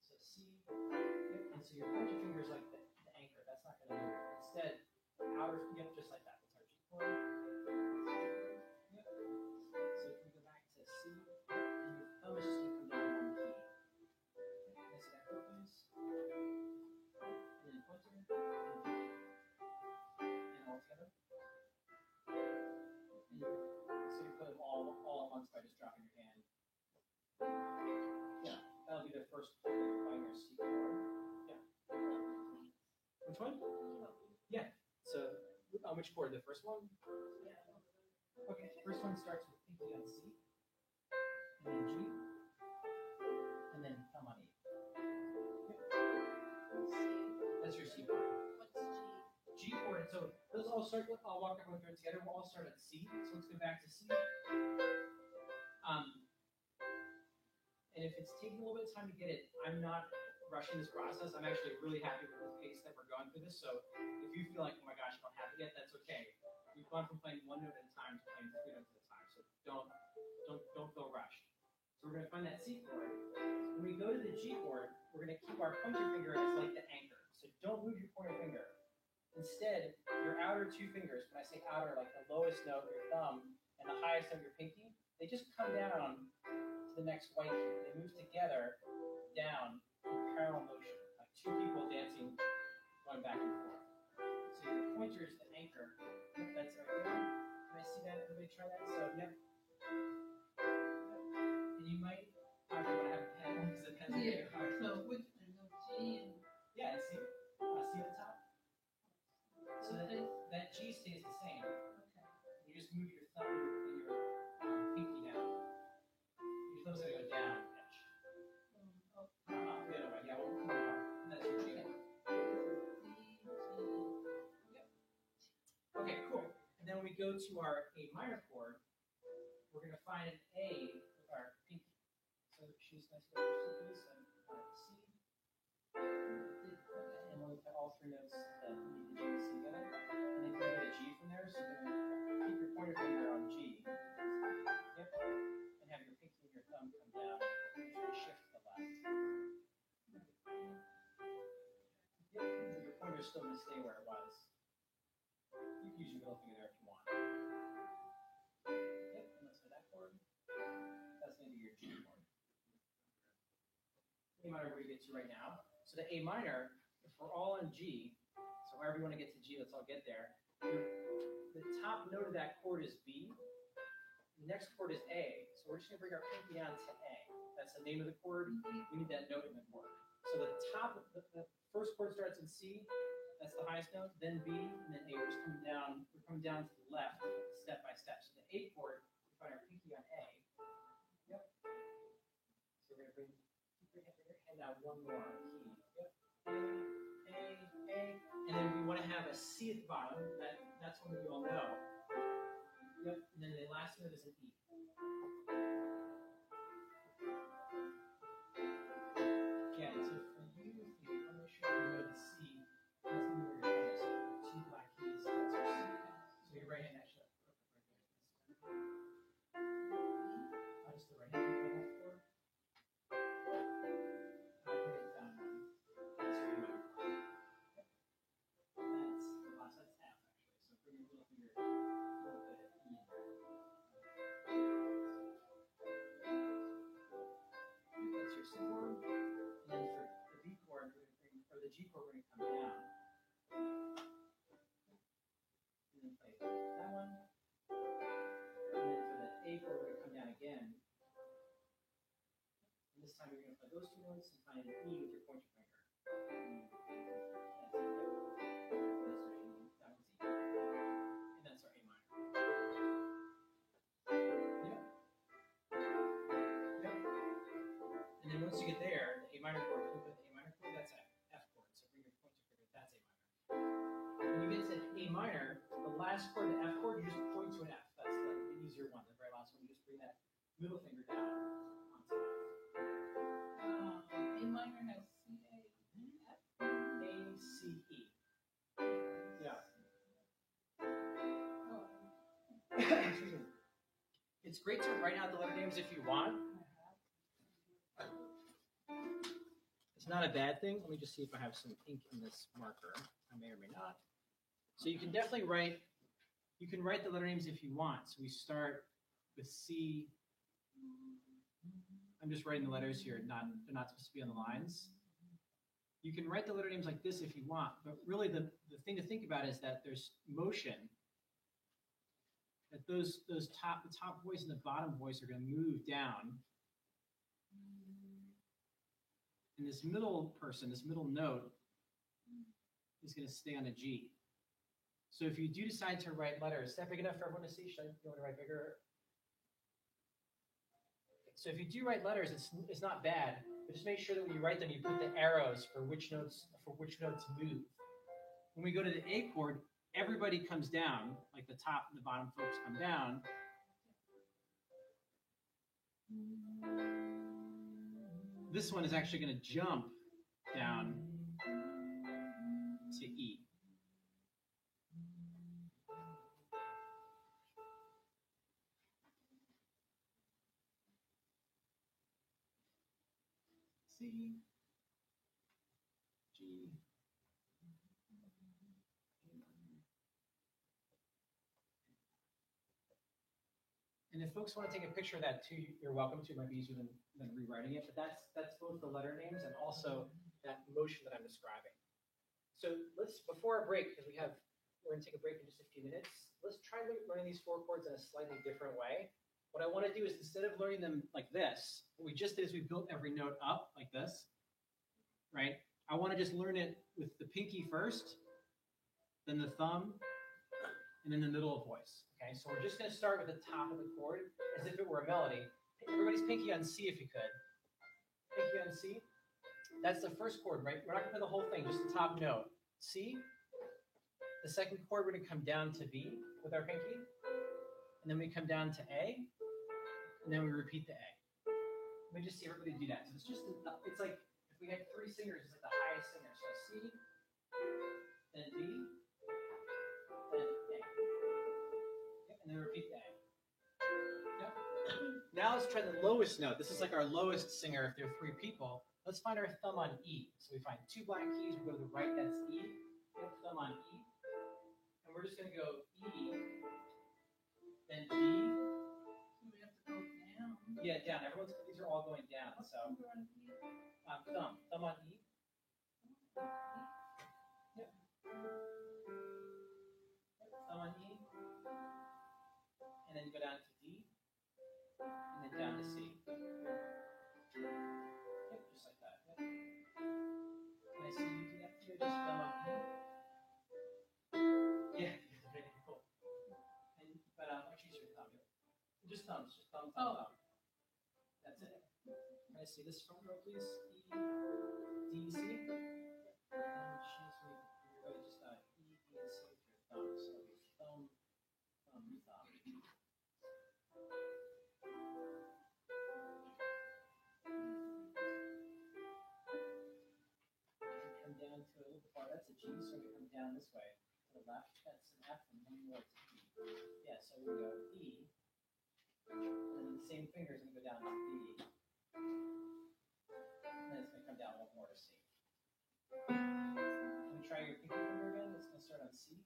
So C, and so your pointer finger is like the anchor. That's not going to move. Instead, outer, just like that. That's our G chord. Yep. So if we go back to C, and your thumb is just going to come down one key. Can I see that chord, please? And then pointer, and B. All together. So you put them all at once by just dropping your hand. Yeah, that'll be the first chord that you're playing your C chord. Yeah. Which one? Yeah. So on which chord? The first one? Okay. First one starts with pinky on C, and then G, and then thumb on E. Yep. That's your C chord. G chord, so those all start, I'll walk everyone through it together. We'll all start at C, so let's go back to C. And if it's taking a little bit of time to get it, I'm not rushing this process. I'm actually really happy with the pace that we're going through this, so if you feel like, oh my gosh, I don't have it yet, that's okay. We've gone from playing one note at a time to playing three notes at a time, so don't feel rushed. So we're going to find that C chord. When we go to the G chord, we're going to keep our pointer finger as like the anchor, so don't move your pointer finger. Instead, your outer two fingers, when I say outer, like the lowest note, your thumb, and the highest note, your pinky, they just come down to the next white key. They move together down in parallel motion, like two people dancing, going back and forth. So your pointer is the anchor. Yep, that's right there. Can I see that? Everybody try that? So, yep. And you might actually want to have a pen, because the pen's really hard. So which one? No, G and Yeah, and see? See at the top? So that G stays the same. okay. You just move your thumb and your pinky down. Your thumb's going to go down. Okay. Not the other way. Yeah, we'll move on. And that's your G. Yep. Okay, cool. And then when we go to our A minor chord, we're going to find an A with our pinky. So she's going to go first, please. C. And we'll play all three notes that E, the G, and C together. And then you can get a G from there. So you're going to keep your pointer finger on G. Yep. And have your pinky and your thumb come down. Usually shift to the left. Yep. And your pointer's still going to stay where it was. You can use your middle finger there if you want. Yep. And let's go that chord. That's going to be your G chord. A minor where you get to right now. So the A minor, if we're all on G, so however you want to get to G, let's all get there. The top note of that chord is B. The next chord is A. So we're just going to bring our pinky down to A. That's the name of the chord. We need that note in the chord. So the top, the first chord starts in C. That's the highest note. Then B, and then A. We're just coming down. We're coming down to the left, step by step. So the A chord, we find our pinky on A. Yep. So we're going to bring your hand down one more key. Yep. A, and then we want to have a C at the bottom. That's one that you all know. Yep. And then the last note is an E. Yeah. So for you, if you want to make sure you know the C, that's going to be where your thumb is. Two black keys. That's your C. So your right hand actually. Just the right hand on that chord. G chord, we're going to come down. And then play that one. And then for the A chord, we're going to come down again. And this time you're going to play those two notes and find an E with your pointer finger. And that's our A minor. Yep. Yep. And then once you get there, the A minor chord, you put the A minor chord, that's an F chord. So bring your pointer finger, that's A minor. When you get to A minor, the last chord, the F chord, you just point to an F. That's the easier one, the very last one. You just bring that middle finger down onto F. A minor has C, A, F. A, C, E. Yeah. Oh, Excuse me. It's great to write out the letter names if you want. It's not a bad thing. Let me just see if I have some ink in this marker. I may or may not. So you can definitely write, you can write the letter names if you want. So we start with C. I'm just writing the letters here, they're not supposed to be on the lines. You can write the letter names like this if you want, but really the thing to think about is that there's motion. That the top voice and the bottom voice are going to move down. And this middle person, this middle note, is going to stay on a G. So if you do decide to write letters, is that big enough for everyone to see? Should I want to write bigger? So if you do write letters, it's not bad, but just make sure that when you write them, you put the arrows for which notes move. When we go to the A chord, everybody comes down, like the top and the bottom folks come down. This one is actually going to jump down to E. C, G, and if folks want to take a picture of that too, you're welcome to. It might be easier than rewriting it, but that's both the letter names and also that motion that I'm describing. So before our break, because we're going to take a break in just a few minutes, let's try learning these four chords in a slightly different way. What I want to do is, instead of learning them like this, what we just did is we built every note up like this, right? I want to just learn it with the pinky first, then the thumb, and then the middle of voice. Okay, so we're just going to start with the top of the chord as if it were a melody. Everybody's pinky on C if you could. Pinky on C. That's the first chord, right? We're not going to play the whole thing, just the top note. C. The second chord, we're going to come down to B with our pinky. And then we come down to A. And then we repeat the A. Let me just see everybody do that. So it's like, if we had three singers, it's like the highest singer. So C, then D, then A. Yep, and then repeat the A. Yep. Now let's try the lowest note. This is like our lowest singer if there are three people. Let's find our thumb on E. So we find two black keys, we go to the right, that's E. Yep, thumb on E. And we're just going to go E, then D. so we have to go down. Yeah, down. These are all going down. So thumb on E. Yep. Thumb on E. And then you go down to D. And then down to C. Yep, just like that. Yep. Can I see you do that too? Just thumb on E. Yeah, very cool. But actually, use your thumb. Just thumbs. Just thumb. Oh. That's it. Can I see this front row, please? E, D, C. And choose me. Everybody just E, D, and C with your thumb. So thumb, thumb, thumb. And come down to a little far. That's a G, so we come down this way to the left. That's an F, and one more to E. Yeah, so we go E. And then the same finger's going to go down to D. And then it's going to come down one more to C. Can we try your pinky finger again? It's going to start on C.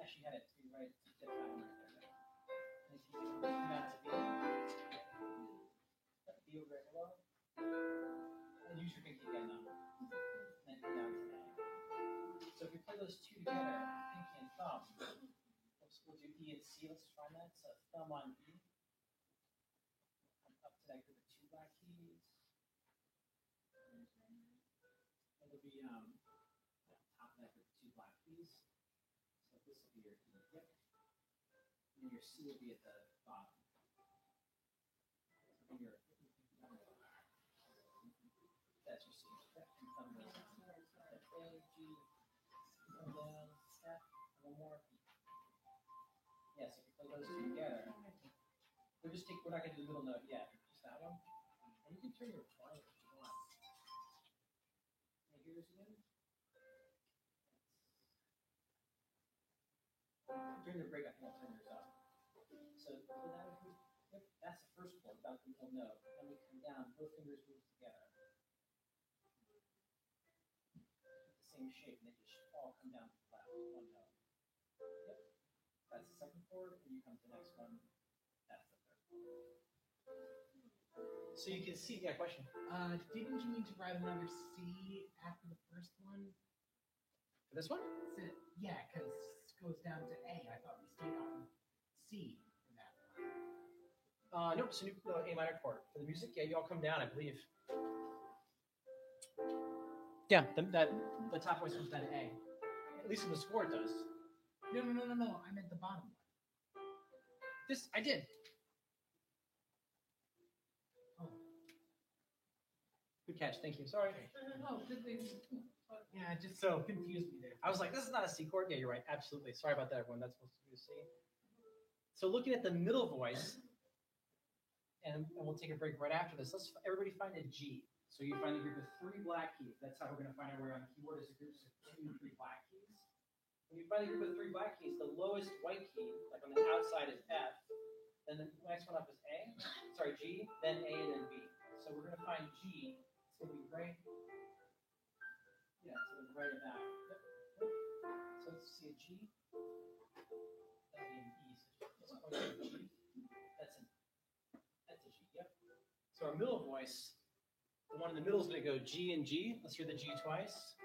Actually, you had it to be right. To get that one right there. And if you come down to B. B over very low. And use your pinky again now. And then down to A. So if we play those two together, pinky and thumb, we'll do E and C. Let's try that. So thumb on E. Come up to that group of two black keys. It'll be on top of that group of two black keys. So this will be your E hip. And your C will be at the bottom. So your that's your C. And thumb goes down. A, G, come down, F, one more. Yes, if you play those two together, we're not going to do the middle note yet, just that one. And you can turn your volume if you want. Can you hear this again? During the break, I think I'll turn yours up. So for that, yep, that's the first chord, about the middle note. Then we come down, both fingers move together. Same shape, and they just all come down to the left, one note. Yep, that's the second chord, and you come to the next one, that's the third chord. So you can see, yeah, question. Didn't you need to write another C after the first one? For this one? Yeah, because it goes down to A. I thought we stayed on C for that one. Nope, so no, A minor chord. For the music, yeah, you all come down, I believe. Yeah, the top voice comes down to A. At least in the score it does. No. I meant the bottom one. This, I did. Oh. Good catch, thank you. Sorry. Oh, good thing. Yeah, it just So- confused me there. I was like, this is not a C chord. Yeah, you're right. Absolutely. Sorry about that, everyone. That's supposed to be a C. So looking at the middle voice, and we'll take a break right after this. Let's everybody find a G. So you find a group of 3 black keys. That's how we're going to find out where on the keyboard is a group of 2 and 3 black keys. When you find a group of 3 black keys, the lowest white key, like on the outside, is F. Then the next one up is A. Sorry, G. Then A, and then B. So we're going to find G. It's going to be right. Yeah, it's going to be right about. Yep. So let's see a G. That'll be an E. So let's point to a G. That's a G. Yep. So our middle voice. The one in the middle is going to go G and G. Let's hear the G twice.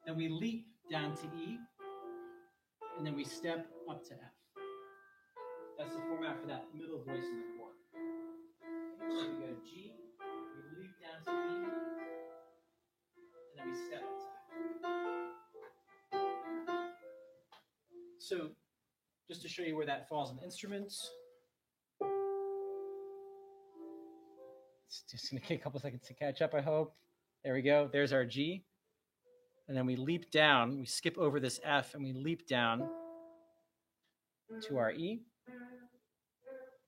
Then we leap down to E, and then we step up to F. That's the format for that middle voice in the chord. So we go G, we leap down to E, and then we step up to F. So just to show you where that falls in the instruments. It's just going to take a couple seconds to catch up, I hope. There we go. There's our G. And then we leap down. We skip over this F, and we leap down to our E.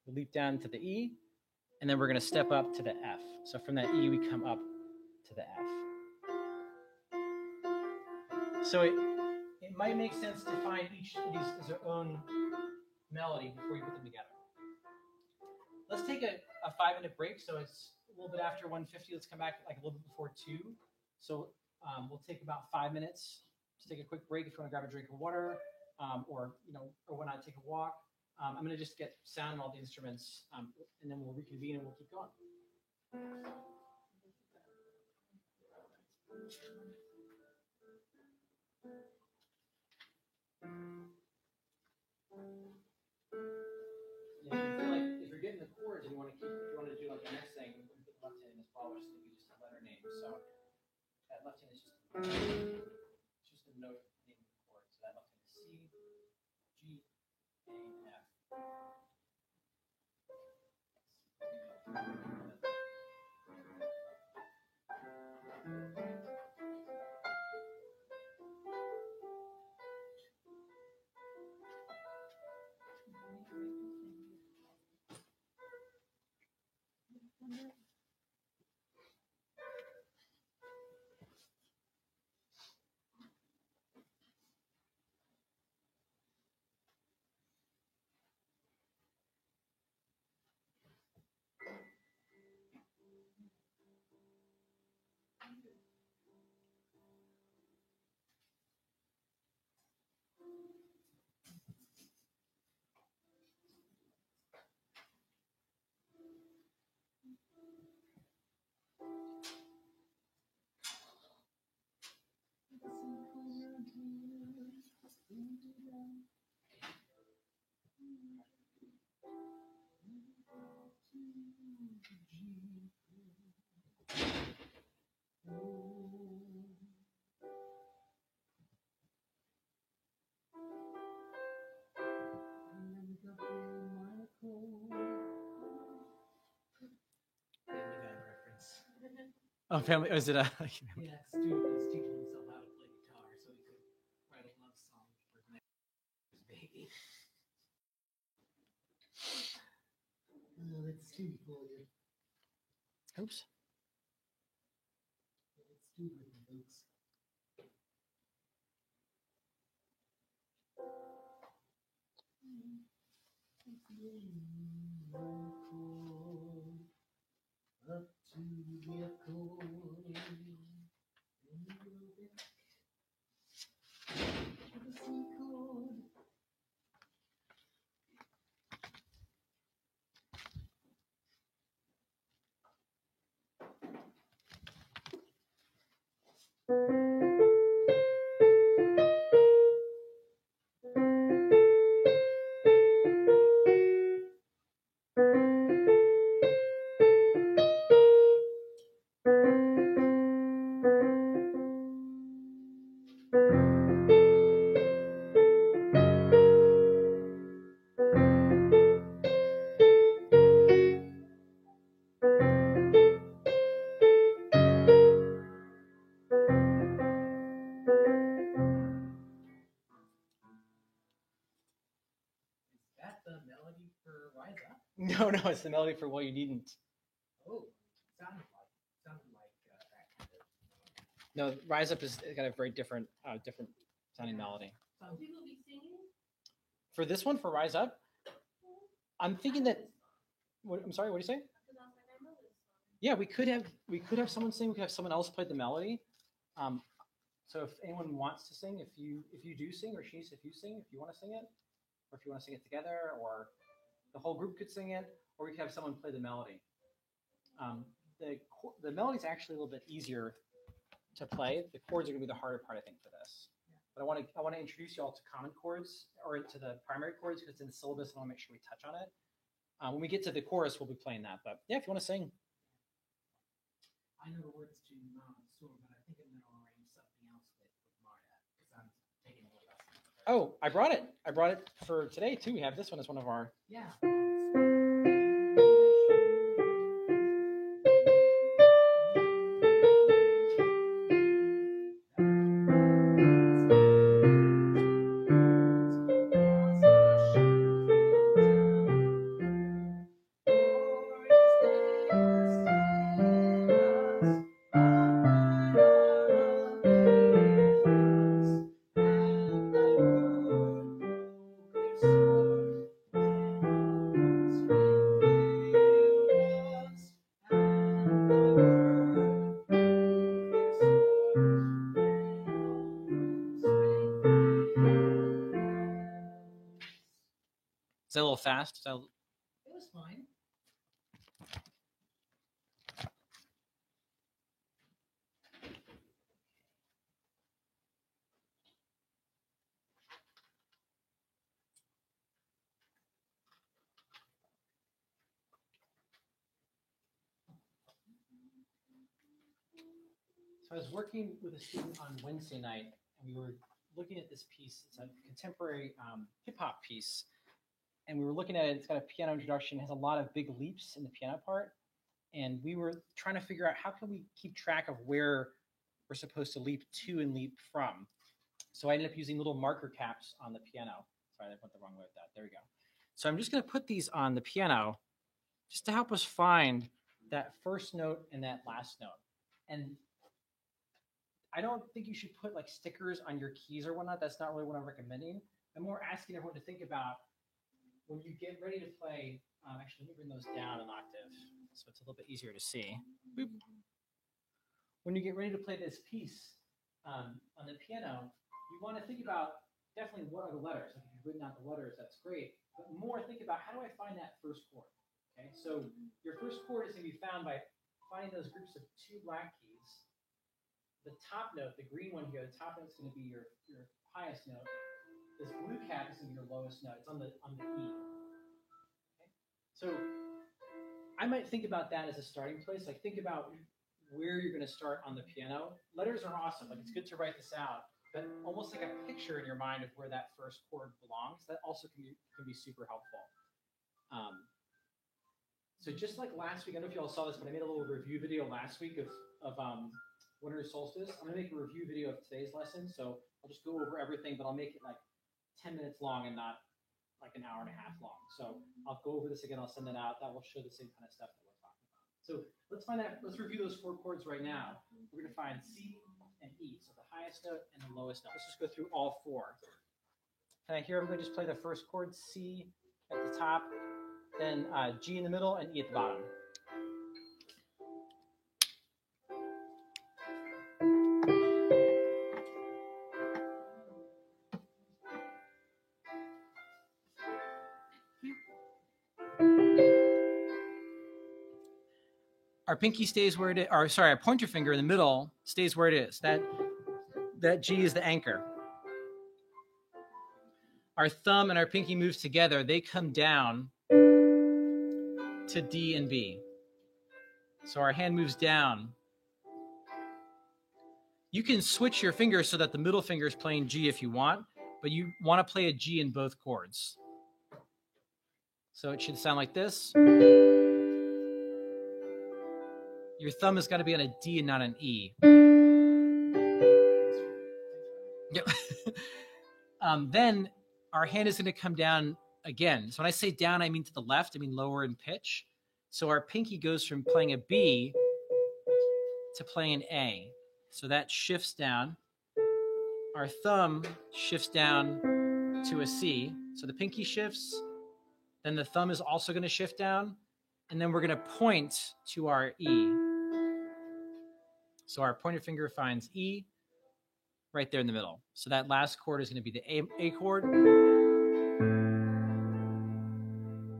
We leap down to the E, and then we're going to step up to the F. So from that E, we come up to the F. So it might make sense to find each of these as their own melody before you put them together. Let's take a 5-minute break. So it's a little bit after 1:50. Let's come back like a little bit before 2. So we'll take about 5 minutes to take a quick break if you want to grab a drink of water, or why not take a walk. I'm going to just get sound on all the instruments, and then we'll reconvene and we'll keep going. Yeah, if you feel like if you're getting the chords and you want to do like the next thing, we can put the left hand in as well, which is going to be just a letter name. So that left hand is just a note name of the chord. So that left hand is C, G, A, and F. Oh, family. Oh, is it a? Yeah, Stu was teaching himself how to play guitar so he could write a love song for his baby. Oh, that's Stu for you. Oops. That's Stu for you, folks. Up to the accord. The C chord. Is that the melody for Rise Up? No, no, it's the melody for "Well You Needn't." Oh, sounded like that kind of. No, "Rise Up" is got a very different, different sounding melody. Sounds People be singing. For this one, for "Rise Up," I'm thinking that. What, I'm sorry. What do you say? Because I was like, I know this song. Yeah, we could have someone sing. We could have someone else play the melody. So if anyone wants to sing, if you do sing, or Shanice, if you sing, if you want to sing it, or if you want to sing it together, or the whole group could sing it, or we could have someone play the melody. The melody is actually a little bit easier to play. The chords are going to be the harder part, I think, for this. But I want to introduce you all to common chords, or to the primary chords, because it's in the syllabus, and I want to make sure we touch on it. When we get to the chorus, we'll be playing that. But yeah, if you want to sing. I know the words to Storm, but I think I'm going to arrange something else with Marta because I'm taking a little lesson. Oh, I brought it. I brought it for today too. We have this one as one of our. Yeah. Is that a little fast? Is that... It was fine. So I was working with a student on Wednesday night, and we were looking at this piece. It's a contemporary hip hop piece, and we were looking at it. It's got a piano introduction. It has a lot of big leaps in the piano part, and we were trying to figure out how can we keep track of where we're supposed to leap to and leap from. So I ended up using little marker caps on the piano. Sorry, I went the wrong way with that. There we go. So I'm just going to put these on the piano just to help us find that first note and that last note. And I don't think you should put like stickers on your keys or whatnot. That's not really what I'm recommending. I'm more asking everyone to think about when you get ready to play. Actually, let me bring those down an octave so it's a little bit easier to see. Boop. When you get ready to play this piece on the piano, you want to think about definitely what are the letters. Like if you've written out the letters, that's great. But more think about how do I find that first chord? Okay, so your first chord is going to be found by finding those groups of two black keys. The top note, the green one here, the top note is going to be your highest note. This blue cap is going to be your lowest note. It's on the E. Okay? So I might think about that as a starting place. Like think about where you're going to start on the piano. Letters are awesome. Like it's good to write this out, but almost like a picture in your mind of where that first chord belongs. That also can be super helpful. So just like last week, I don't know if you all saw this, but I made a little review video last week of winter solstice. I'm gonna make a review video of today's lesson, so I'll just go over everything, but I'll make it like 10 minutes long and not like an hour and a half long. So I'll go over this again. I'll send it out. That will show the same kind of stuff that we're talking about. So let's find out. Let's review those 4 chords right now. We're gonna find C and E. So the highest note and the lowest note. Let's just go through all 4. Can I hear everybody just play the first chord, C at the top, then G in the middle, and E at the bottom? Our pinky stays where it is, or sorry, our pointer finger in the middle stays where it is. That G is the anchor. Our thumb and our pinky moves together. They come down to D and B. So our hand moves down. You can switch your fingers so that the middle finger is playing G if you want, but you want to play a G in both chords. So it should sound like this. Your thumb has got to be on a D and not an E. Yep. Then our hand is going to come down again. So when I say down, I mean to the left. I mean lower in pitch. So our pinky goes from playing a B to playing an A. So that shifts down. Our thumb shifts down to a C. So the pinky shifts. Then the thumb is also going to shift down. And then we're going to point to our E. So our pointer finger finds E right there in the middle. So that last chord is going to be the A chord.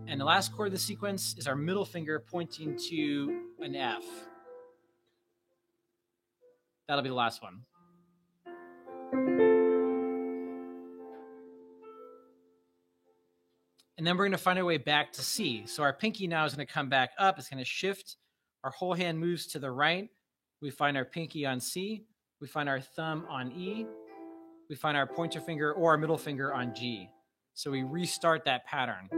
And the last chord of the sequence is our middle finger pointing to an F. That'll be the last one. And then we're going to find our way back to C. So our pinky now is going to come back up. It's going to shift. Our whole hand moves to the right. We find our pinky on C. We find our thumb on E. We find our pointer finger or our middle finger on G. So we restart that pattern.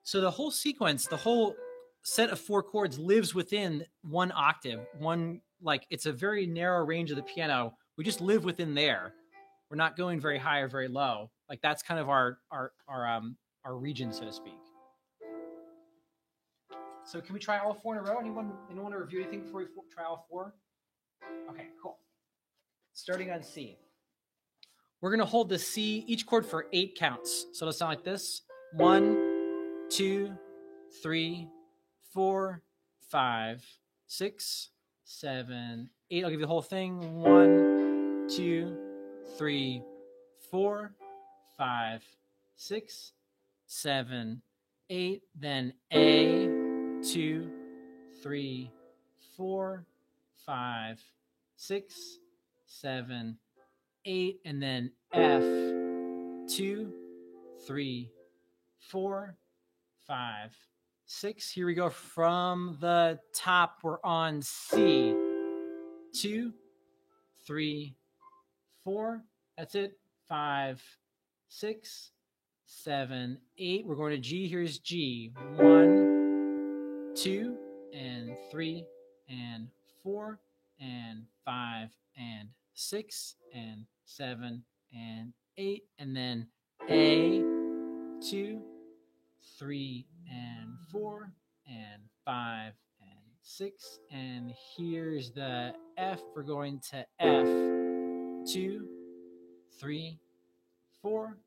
So the whole sequence, the whole set of 4 chords lives within one octave. It's a very narrow range of the piano. We just live within there. We're not going very high or very low. Like that's kind of our region, so to speak. So can we try all 4 in a row? Anyone want to review anything before we try all 4? Okay, cool. Starting on C. We're going to hold the C, each chord for 8 counts. So it'll sound like this. 1, 2, 3, 4, 5, 6, 7, 8. I'll give you the whole thing. 1, 2, 3, 4, 5, 6, 7, 8. Then A, 2, 3, 4, 5, 6, 7, 8, and then F, 2, 3, 4, 5, 6. Here we go from the top. We're on C. 2, 3, 4. That's it. 5, 6, 7, 8. We're going to G. Here's G. 1, 2, and 3, and 4, and 5, and 6, and 7, and 8. And then A, 2, 3, and 4, and 5, and 6. And here's the F. We're going to F. 2, 3, 4,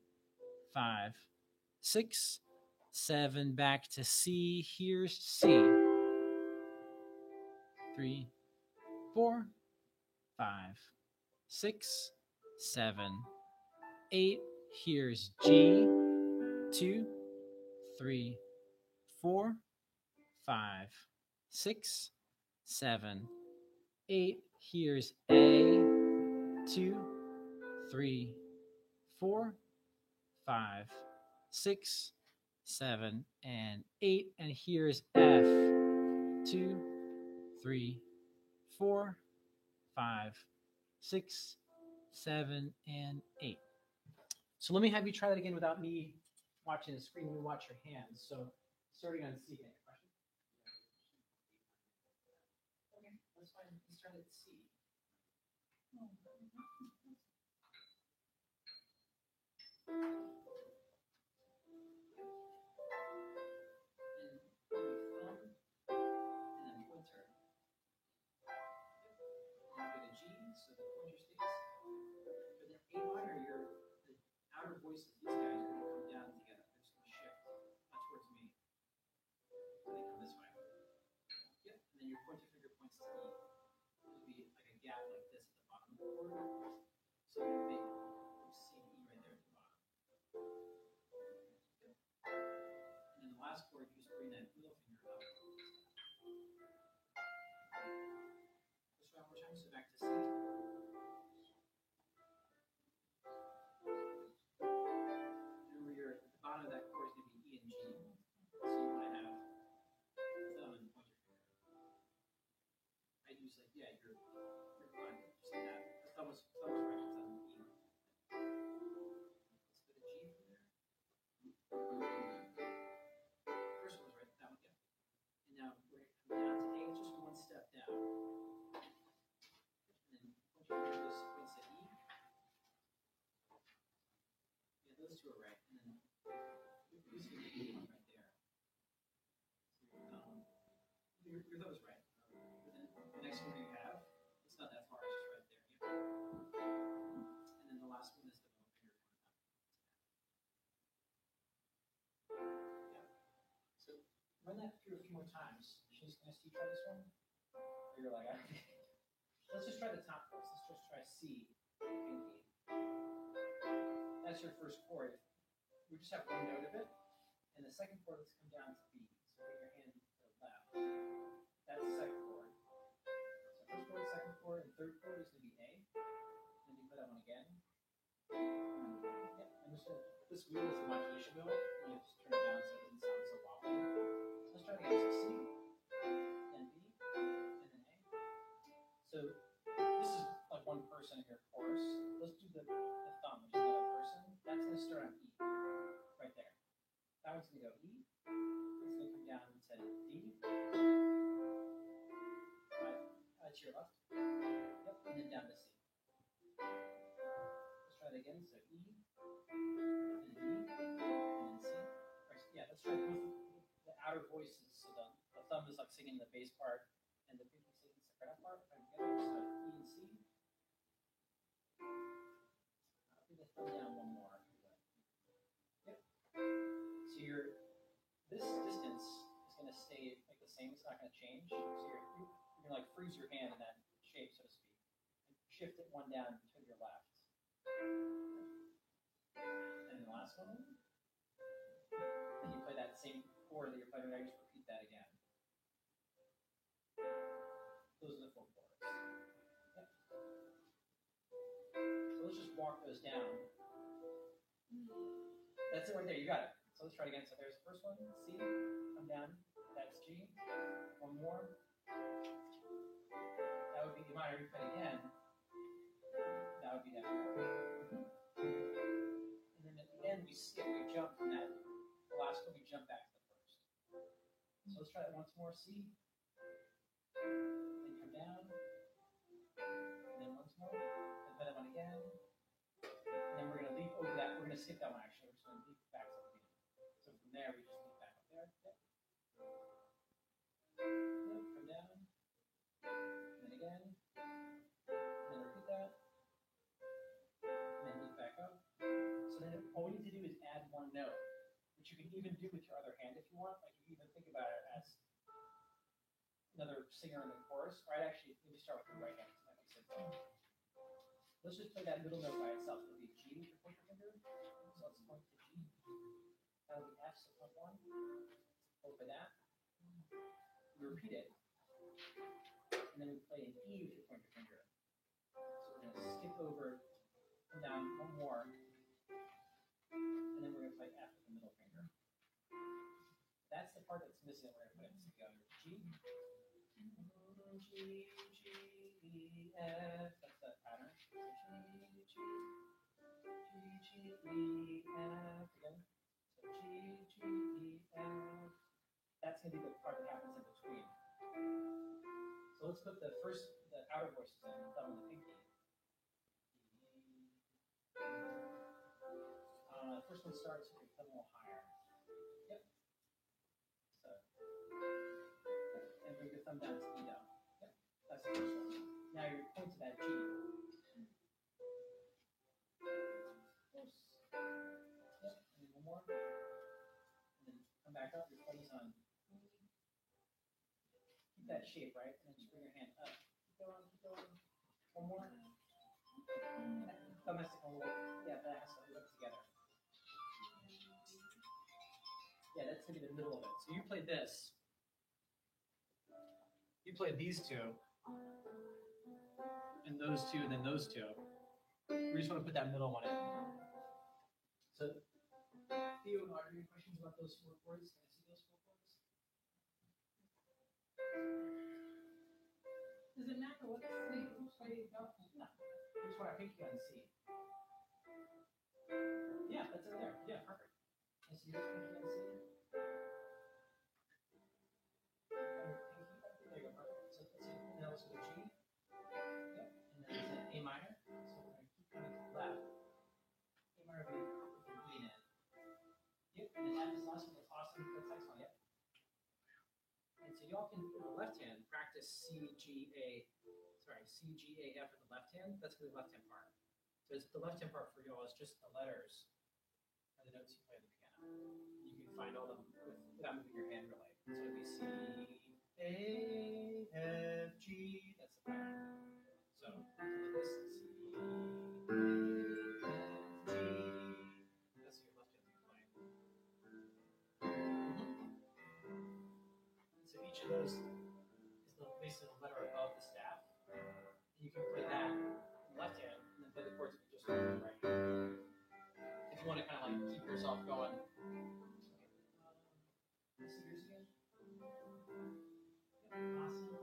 5, 6, 7. Back to C. Here's C. 3, 4, 5, 6, 7, 8. Here's G. 2, 3, 4, 5, 6, 7, 8. Here's A. 2, 3, 4, 5, 6, 7, and 8. And here's F. 2, 3, 4, 5, 6, 7, and 8. So let me have you try that again without me watching the screen, we watch your hands. So starting on C, any question? Okay, that's fine. Let's start at C. And thumb, and then pointer. And go to G, so the pointer stays. But then A minor, the outer voices, these guys are going to come down together. They're just going to shift towards me. So they come this way. Yep. And then your pointer finger points to E. There'll be like a gap like this at the bottom of the chord. So you make C and E right there at the bottom. Yep. And then the last chord, you just bring that middle finger up. Let's try one more time. So back to C. Remember, the bottom of that chord is going to be E and G. So you want to have thumb and pointer finger. I use like, yeah, you're fine. Just like that. The thumb was right, it's on E. Let's put a G from there. First one was right, that one, yeah. And now we're going to come down to A, it's just one step down. And then pointer finger goes points to E. Yeah, those two are right. And then this is the E one right there. So your thumb is right. And then the next one you have, it's not that far, it's just right there. Yeah. And then the last one is the middle finger coming up. Yeah. So run that through a few more times. She's gonna see try this one. Or you're like, let's just try the top first. Let's just try C and E. That's your first chord. We just have one note of it. And the second chord, let's come down to B. So bring your hand to the left. That's the second chord. So first chord, second chord, and third chord is going to be A. And then you play that one again. Yep. And this wheel is the modulation wheel. You just turn it down so it doesn't sound so wobbly. So let's try it again. So C, then B, and then A. So this is like one person in your chorus. Let's do the thumb, which is another person. That's going to start on E. Right there. That one's going to go E. It's going to come down to D. Right. To your left. Yep. And then down to C. Let's try it again. So E, and D, and then C. Or, yeah, let's try both the outer voices. So the thumb is like singing the bass part, and the pinky singing the soprano part. Together. So E and C. I'll bring the thumb down one more. Yep. So this distance is going to stay like the same. It's not going to change. So you're going to like freeze your hand in that shape, so to speak, and shift it one down to your left. And the last one. And you play that same chord that you're playing right now. Just repeat that again. Those are the 4 chords. Yep. So let's just walk those down. That's it right there. You got it. So let's try it again. So there's the first one, C, come down. That's G. One more. That would be E minor. We play again. That would be that chord. And then at the end, we skip. We jump from that. The last one, we jump back to the first. So let's try that once more. C. Then come down. And then once more. Then play that one again. And then we're going to leap over that. We're going to skip that one actually. We're just going to leap back to the beginning. So from there, we just leap back up there. Yep. Yep. Come down. And then again. And then repeat that. And then leap back up. So then all we need to do is add one note, which you can even do with your other hand if you want. Like you even think about it as another singer in the chorus. Or I'd actually maybe start with the right hand. That makes sense. Let's just play that middle note by itself. It'll be G with your pointer finger. So let's point to G. That'll be F, so point 1. Hold for that. We repeat it. And then we play an E with your pointer finger. So we're going to skip over and down one more. And then we're going to play F with the middle finger. That's the part that's missing. We're going to put it together. G, G, G, F. That's that pattern. G, G, G, G, E, F. Again. So G, gonna be the part that happens in between. So let's put the outer voices in, the thumb and the pinky. The first one starts with your thumb a little higher. Yep. So, and bring your thumb down to E down. Yep. That's the first one. Now you're pointing at G. Close. Yep. And then one more. And then come back up. Your thumb is on. Keep that shape, right? And then just bring your hand up. Keep going. Keep going. One more. Thumb has to come over. Yeah, that has to work together. Yeah, that's gonna be the middle of it. So you played this. You played these two. And those two, and then those two. We just want to put that middle one in. So, Theo, are there any questions about those 4 chords? Can I see those 4 chords? Does it matter what sleep, which way you go? No. I just want to pinky on C. Yeah, that's it there. Yeah, perfect. Can I see yours pinky on C? There you go, perfect. So let's see, and then also the G. Yep. And then it's an A minor. So we're going to keep coming to the left. A minor would be lean in. Yep. And then F is the last one. That's awesome. That's next one. Yep. And so y'all can, with the left hand, practice C, G, A F with the left hand. That's for the left hand part. So the left hand part for y'all is just the letters and the notes you play on the piano. You can find all of them without moving your hand really. So it'd be C, A, F, G. That's the pattern. So like this, C, A, F, G. That's your left hand playing. So each of those is basically the letter above the staff. You can play that in the left hand and then play the chords with just the right hand. If you want to kind of like keep yourself going. Let's see yours again. Yep, awesome.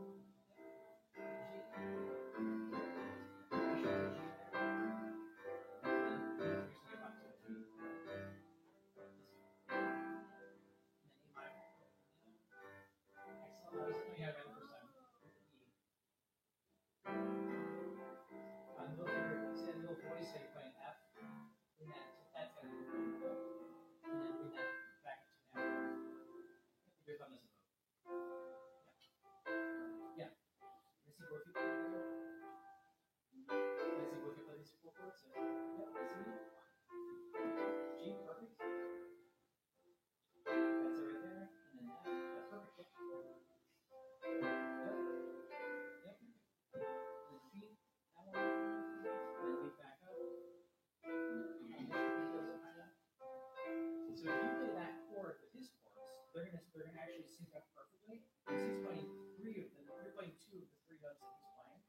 They're gonna actually sync up perfectly. Because he's playing 3 of them. You're playing 2 of the 3 notes that he's playing.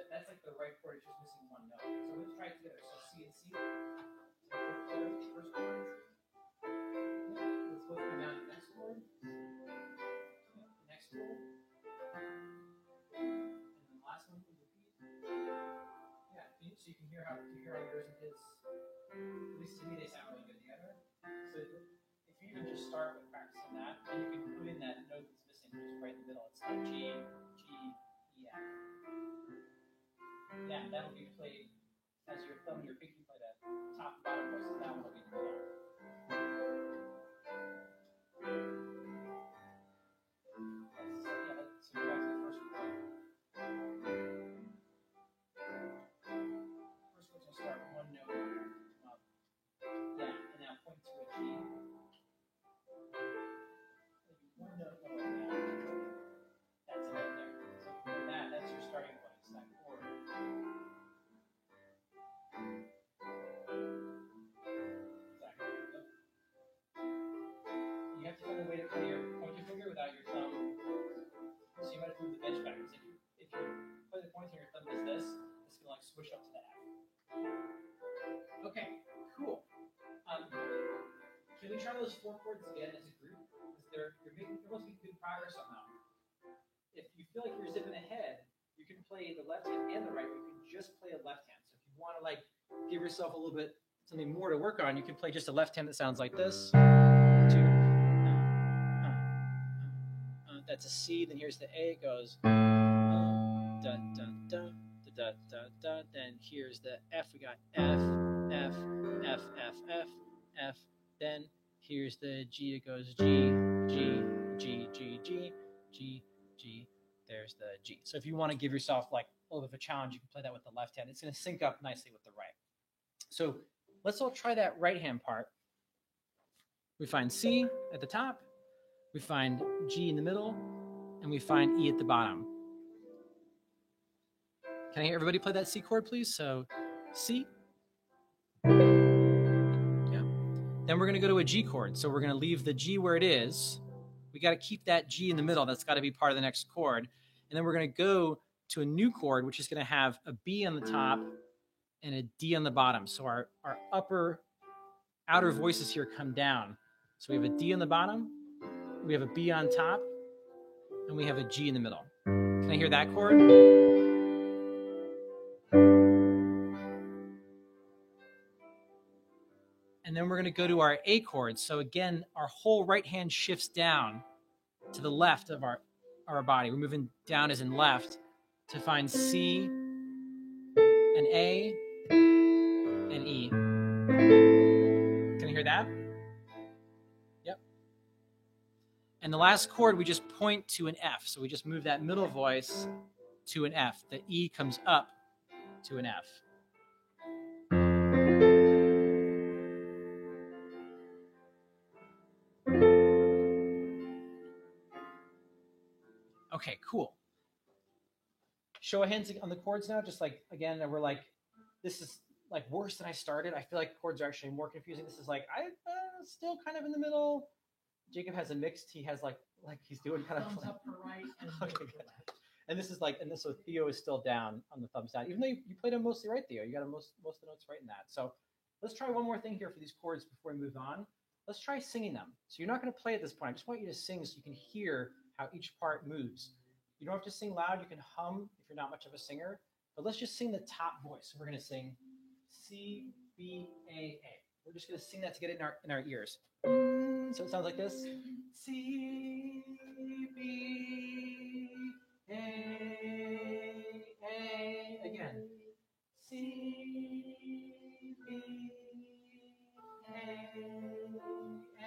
That's like the right chord. It's just missing 1 note. So let's try it together. So C and C. So first chord. Yeah. Let's both come down to the next chord. Yeah. The next chord. And then the last one we repeat. Yeah. So you can hear how yours and his. At least to me, they sound really good together. So if you even just start with practicing that, and you can put in that note that's missing, which is right in the middle. It's like G, E, F. Yeah, that'll be played as your thumb and your pinky play that top and bottom voices. That one will be in the middle. So go back to the first chord. First chord will start with 1 note. Yeah, and now point to a G. One note lower than that. That's it right there. So from that's your starting point. It's that chord. Exactly. Yep. You have to find a way to play your pointer finger without your thumb. So you might move the bench backwards. If you play the pointer and your thumb does this, it's gonna like swoosh up to the F. Okay, cool. Can we try those 4 chords again as a group? Because you're supposed to be good progress on them. If you feel like you're zipping ahead, you can play the left hand and the right, but you can just play a left hand. So if you want to like give yourself a little bit something more to work on, you can play just a left hand that sounds like this. 2. that's a C. Then here's the A. It goes da da da da da da. Then here's the F. We got F F F F F F. Then here's the G. It goes G G G G G G G. There's the G. So if you want to give yourself like a little bit of a challenge, you can play that with the left hand. It's going to sync up nicely with the right. So let's all try that right hand part. We find C at the top, we find G in the middle, and we find E at the bottom. Can I hear everybody play that C chord, please? So C. Yeah. Then we're going to go to a G chord. So we're going to leave the G where it is. We got to keep that G in the middle. That's got to be part of the next chord. And then we're going to go to a new chord, which is going to have a B on the top and a D on the bottom. So our outer voices here come down. So we have a D on the bottom, we have a B on top, and we have a G in the middle. Can I hear that chord? And then we're going to go to our A chord. So again, our whole right hand shifts down to the left of our body. We're moving down as in left to find C and A and E. Can you hear that? Yep. And the last chord, we just point to an F. So we just move that middle voice to an F. The E comes up to an F. Okay, cool. Show of hands on the chords now. Just like, again, we're like, this is like worse than I started. I feel like chords are actually more confusing. This is like, I still kind of in the middle. Jacob has a mixed. He has like he's doing kind of. Thumbs up for right and Okay, middle good. for left. And this is like, and this so Theo is still down on the thumbs down, even though you played them mostly right, Theo. You got most of the notes right in that. So let's try one more thing here for these chords before we move on. Let's try singing them. So you're not going to play at this point. I just want you to sing so you can hear how each part moves. You don't have to sing loud. You can hum if you're not much of a singer. But let's just sing the top voice. So we're going to sing C, B, A, A. We're just going to sing that to get it in our ears. So it sounds like this. C, B, A, A. Again. C, B, A, A.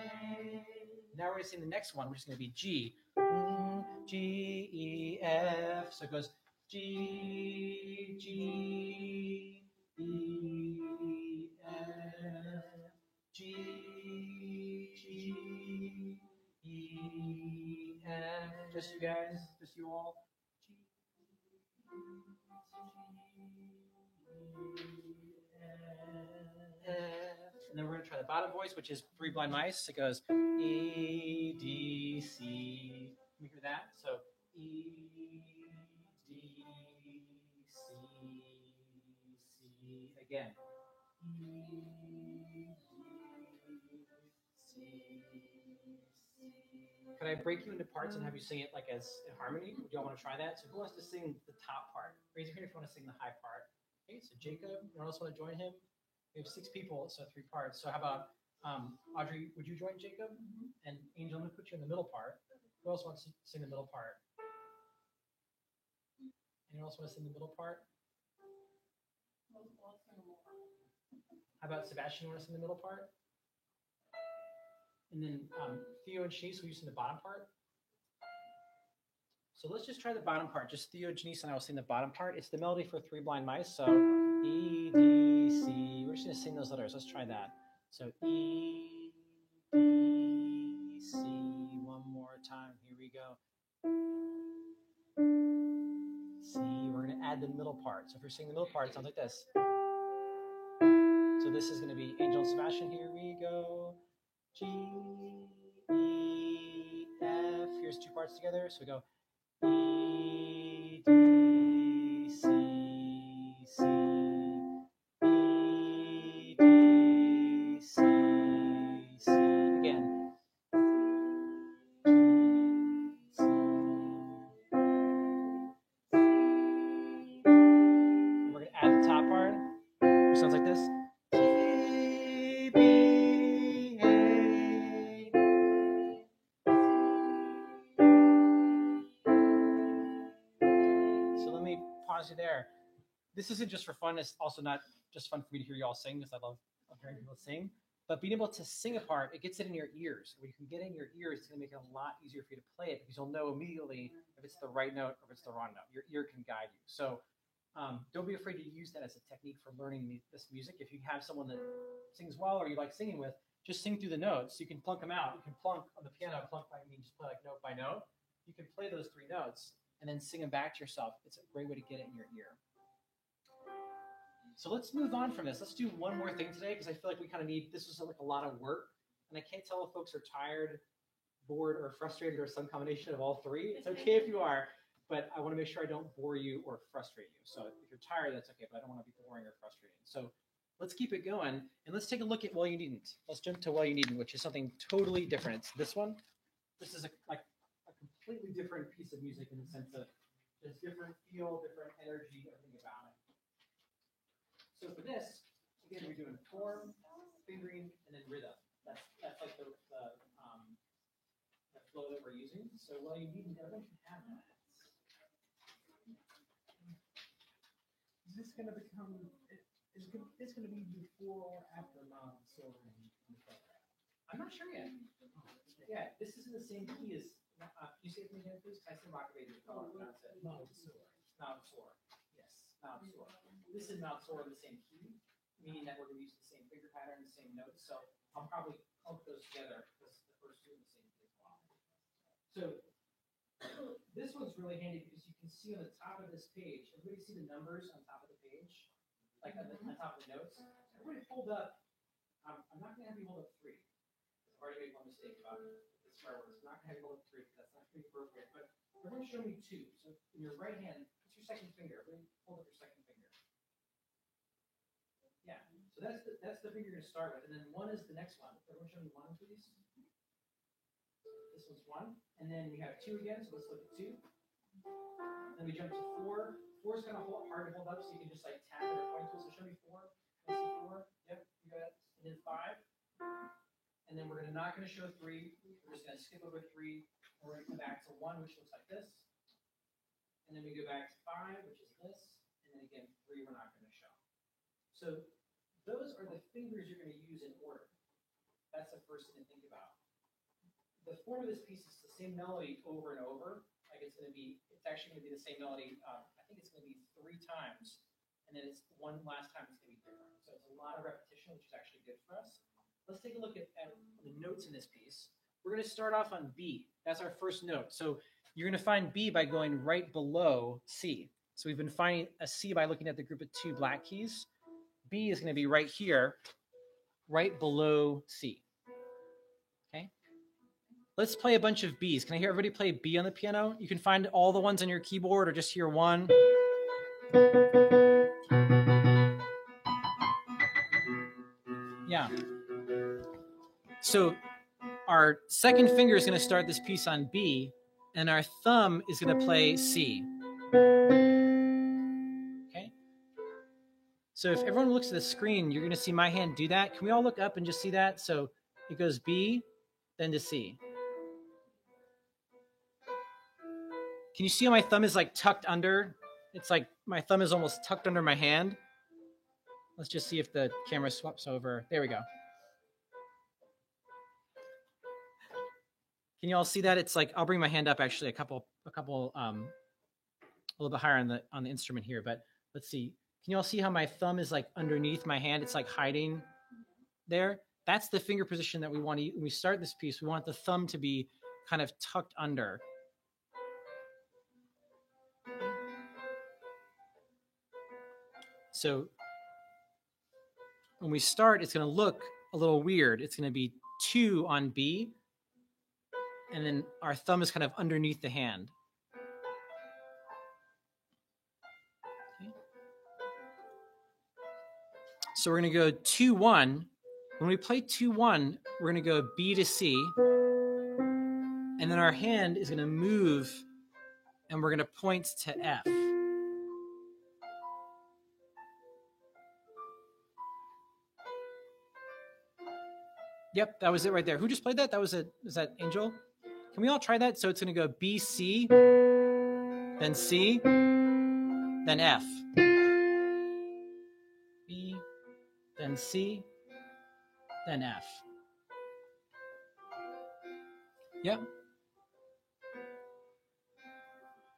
Now we're going to sing the next one, which is going to be G. G, E, F. So it goes G, G, E, F, G, G, E, F. Just you guys, just you all. G, F. And then we're going to try the bottom voice, which is Three Blind Mice. It goes E, D, C. Can we hear that? So E, D, C, C. Again. E, D, C, C. Can I break you into parts and have you sing it like as in harmony? Would y'all want to try that? So who wants to sing the top part? Raise your hand if you want to sing the high part. Okay, so Jacob, anyone else want to join him? We have 6 people, so 3 parts. So how about Audrey, would you join Jacob? And Angel, I'm going to put you in the middle part. Who else wants to sing the middle part? Anyone else want to sing the middle part? How about Sebastian, you want to sing the middle part? And then Theo and Shanice, will you sing the bottom part? So let's just try the bottom part. Just Theo, Janice, and I will sing the bottom part. It's the melody for Three Blind Mice. So E, D, C. We're just going to sing those letters. Let's try that. So E, D, C. One more time. Here we go. C. We're going to add the middle part. So if you're singing the middle part, it sounds like this. So this is going to be Angel and Sebastian. Here we go. G, E, F. Here's 2 parts together. So we go E, D, C, C, E, D, C, C. Again. C, we're going to add the top part. It sounds like this. C, B, A. pause you there. This isn't just for fun. It's also not just fun for me to hear you all sing, because I love hearing people sing. But being able to sing a part, it gets it in your ears. When you can get it in your ears, it's going to make it a lot easier for you to play it, because you'll know immediately if it's the right note or if it's the wrong note. Your ear can guide you. So don't be afraid to use that as a technique for learning this music. If you have someone that sings well or you like singing with, just sing through the notes. You can plunk them out. You can plunk on the piano. Plunk by means just play like note by note. You can play those 3 notes and then sing them back to yourself. It's a great way to get it in your ear. So let's move on from this. Let's do one more thing today, because I feel like we kind of need, this was like a lot of work, and I can't tell if folks are tired, bored, or frustrated, or some combination of all 3. It's okay if you are, but I want to make sure I don't bore you or frustrate you. So if you're tired, that's okay, but I don't want to be boring or frustrating. So let's keep it going, and let's take a look at Well You Needn't. Let's jump to Well You Needn't, which is something totally different. It's this one. This is like a completely different piece of music in the sense of there's different feel, different energy, everything about it. So for this, again, we're doing form, fingering, and then rhythm. That's like the flow that we're using. So Well You Needn't, everyone can have that. Is this going to become? Is this going to be before or after Montessori in the program? I'm not sure yet. Yeah, this isn't the same key as. Can you say it again, please? I said Rockabye. Montessori. Montessori. Yes, Montessori. This is Montessori in the same key, meaning that we're going to use the same finger pattern, the same notes. So I'll probably clump those together because the first 2 are the same key as well. So this one's really handy because you can see on the top of this page. Everybody see the numbers on top of the page, like on top of the notes. Everybody hold up. I'm not going to have you hold up 3. I've already made one mistake about this square words. I'm not going to have you hold up 3 because that's not going to be appropriate. But everyone show me 2. So in your right hand, what's your second finger? Everybody hold up your second finger. Yeah. So that's the finger you're going to start with, and then 1 is the next one. Everyone show me 1, please. This one's 1, and then we have 2 again. So let's look at 2. Then we jump to 4. 4 is kind of hard to hold up, so you can just like tap it or point to it. So show me 4. I see 4. Yep, you got it. And then 5. And then we're not going to show 3. We're just going to skip over 3. And we're going to come back to 1, which looks like this. And then we go back to 5, which is this. And then again, 3 we're not going to show. So those are the fingers you're going to use in order. That's the first thing to think about. The form of this piece is the same melody over and over. Like it's actually going to be the same melody. I think it's going to be 3 times, and then it's one last time it's going to be different. So it's a lot of repetition, which is actually good for us. Let's take a look at the notes in this piece. We're going to start off on B. That's our first note. So you're going to find B by going right below C. So we've been finding a C by looking at the group of 2 black keys. B is going to be right here, right below C. Okay. Let's play a bunch of Bs. Can I hear everybody play B on the piano? You can find all the ones on your keyboard or just hear 1. Yeah. So our second finger is going to start this piece on B, and our thumb is going to play C. Okay? So if everyone looks at the screen, you're going to see my hand do that. Can we all look up and just see that? So it goes B, then to C. Can you see how my thumb is like tucked under? It's like my thumb is almost tucked under my hand. Let's just see if the camera swaps over. There we go. Can you all see that? It's like, I'll bring my hand up actually a little bit higher on the instrument here, but let's see. Can you all see how my thumb is like underneath my hand? It's like hiding there. That's the finger position that we want to, when we start this piece, we want the thumb to be kind of tucked under. So when we start, it's going to look a little weird. It's going to be 2 on B, and then our thumb is kind of underneath the hand. Okay. So we're going to go 2-1. When we play 2-1, we're going to go B to C, and then our hand is going to move, and we're going to point to F. Yep, that was it right there. Who just played that? Was that Angel? Can we all try that? So it's going to go B, C, then C, then F. B, then C, then F. Yep.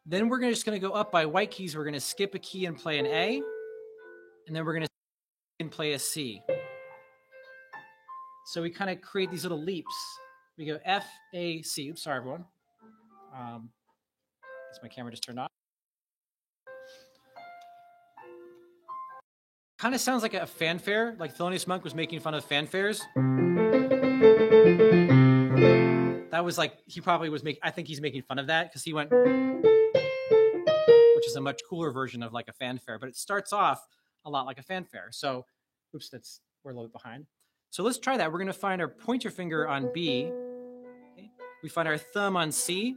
Then we're just going to go up by white keys. We're going to skip a key and play an A, and then we're going to play a C. So we kind of create these little leaps. We go F, A, C. Oops, sorry, everyone. Guess my camera just turned off. Kind of sounds like a fanfare, like Thelonious Monk was making fun of fanfares. That was like, he probably was making, I think he's making fun of that because he went, which is a much cooler version of like a fanfare, but it starts off a lot like a fanfare. So, oops, we're a little bit behind. So let's try that. We're going to find our pointer finger on B. Okay. We find our thumb on C.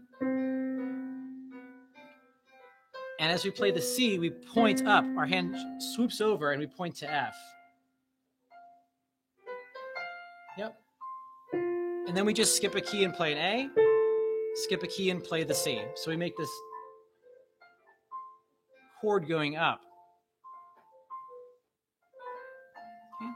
And as we play the C, we point up. Our hand swoops over and we point to F. Yep. And then we just skip a key and play an A, skip a key and play the C. So we make this chord going up. Okay.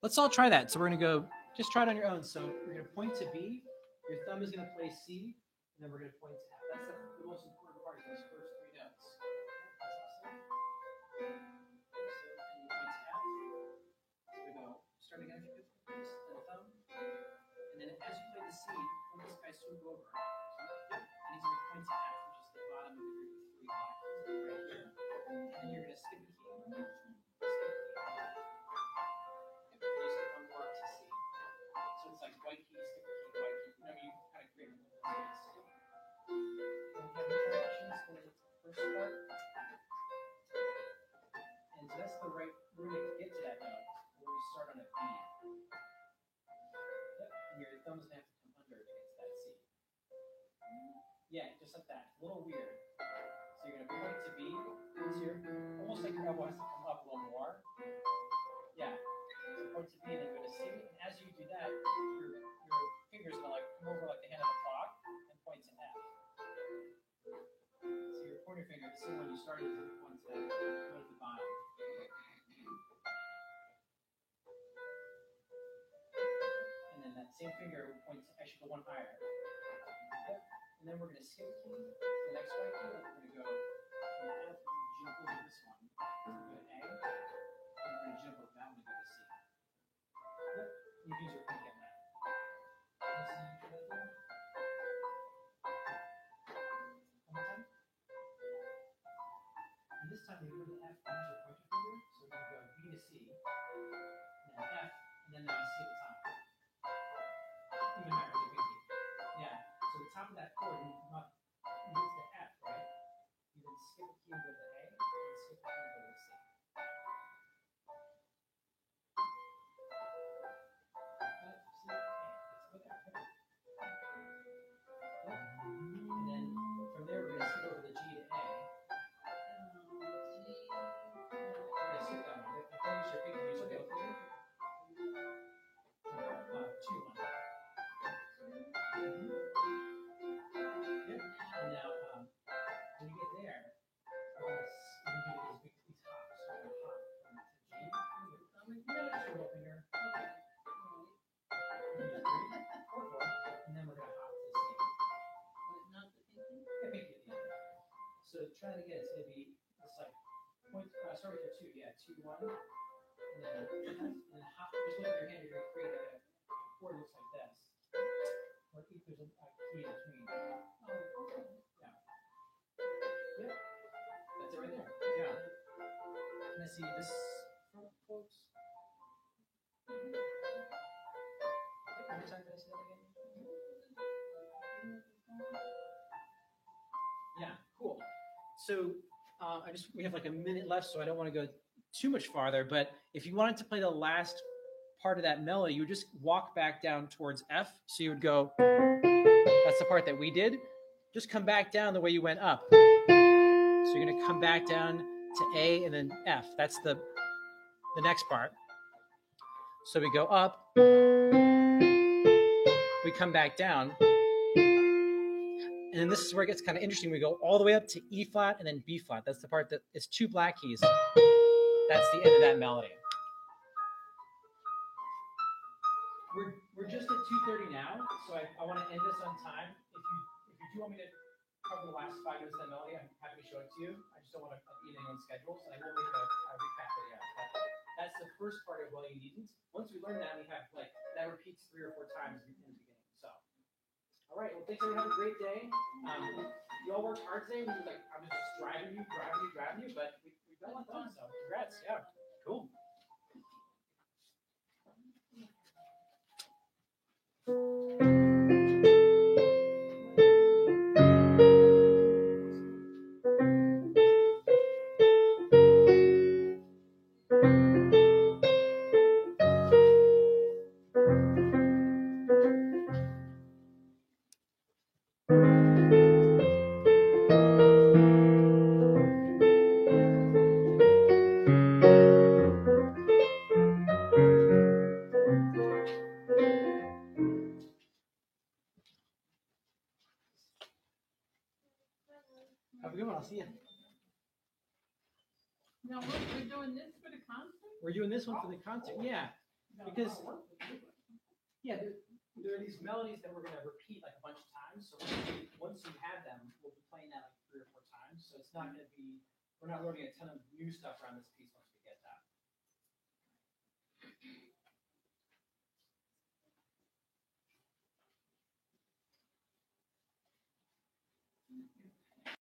Let's all try that. So we're going to go, just try it on your own. So we're going to point to B, your thumb is going to play C, and then we're going to point to F. That's the most important part of those first three notes. So you point to F. So we go, starting out with the thumb. And then as you play the C, when this guy swoop over, and he's going to point to F, which is the bottom of the group of three black keys right here. And then you're going to skip a key. Skip a key. And you skip one more to C. So it's like white key, skip a key, white key. You know, you kind of create a little space. Okay, any questions for the first part? And so that's the right, we're going to get to that note. We're going to start on a B. And your thumb's gonna have to come under against that C. Yeah, just like that. A little weird. So you're gonna point to B, once here, almost like your elbow has to come up a little more. Yeah. So point to B and then go to C. And as you do that, your finger's gonna like come over like the hand of a clock and point to F. So your pointer finger, the same one you started with, points to go to the bottom. That same finger points actually go one higher. Yep. And then we're going to skip a key. The next right key, we're going to go from F and jump over this one. So we're going to A. And we're going to jump over that one and go to C. Yep. You can use your pinky on that. Let's see you try that there. One more time. And this time we go to F and use your pointer finger. So we're going to go B to C. And then F. And then C at the top. Even higher with the pinky. Yeah. So the top of that chord, when you come up, you get to the F, right? You then skip a key and go to the A, and skip a key and go to the C. And then from there, we're going to skip over the G to A. We're going to skip that one. If you use your finger, use your finger. 2-1. Yep. And now, when you get there, we're going to do these hops. So we're going to hop from to G, middle finger, and then we're going to hop to C. Not the pinky? Yeah, pinky at the end. So try that again. It's going to be this like point. Start with your 2. Yeah, 2-1, and then hop. Just look at your hand. You're going to create like a chord looks like this. Or if there's a key in between. Oh, okay. Yeah. Yep. That's it right there. Yeah. And I see this front, folks. Yep. One more time, can I see that again? Yeah, cool. So we have like a minute left, so I don't want to go too much farther, but if you wanted to play the last part of that melody, you would just walk back down towards F. So you would go, that's the part that we did. Just come back down the way you went up. So you're going to come back down to A and then F. That's the next part. So we go up, we come back down, And then this is where it gets kind of interesting. We go all the way up to E flat and then B flat. That's the part that is 2 black keys. That's the end of that melody. We're just at 2:30 now, so I want to end this on time. If you do want me to cover the last 5 minutes of that melody, I'm happy to show it to you. I just don't want to eat anyone's schedules, and I will make a recap video. But that's the first part of Well You Needn't. Once we learn that, we have like that repeats 3 or 4 times in the beginning. So, all right. Well, thanks everyone. Have a great day. You all worked hard today. I'm just driving you, but we've got it done. So, congrats. Yeah, cool. Have a good one. I'll see you. Now, we're doing this for the concert? We're doing this one for the concert. Yeah, because there are these melodies that we're going to repeat like a bunch of times. So once you have them, we'll be playing that like 3 or 4 times. So it's not going to be, we're not learning a ton of new stuff around this piece once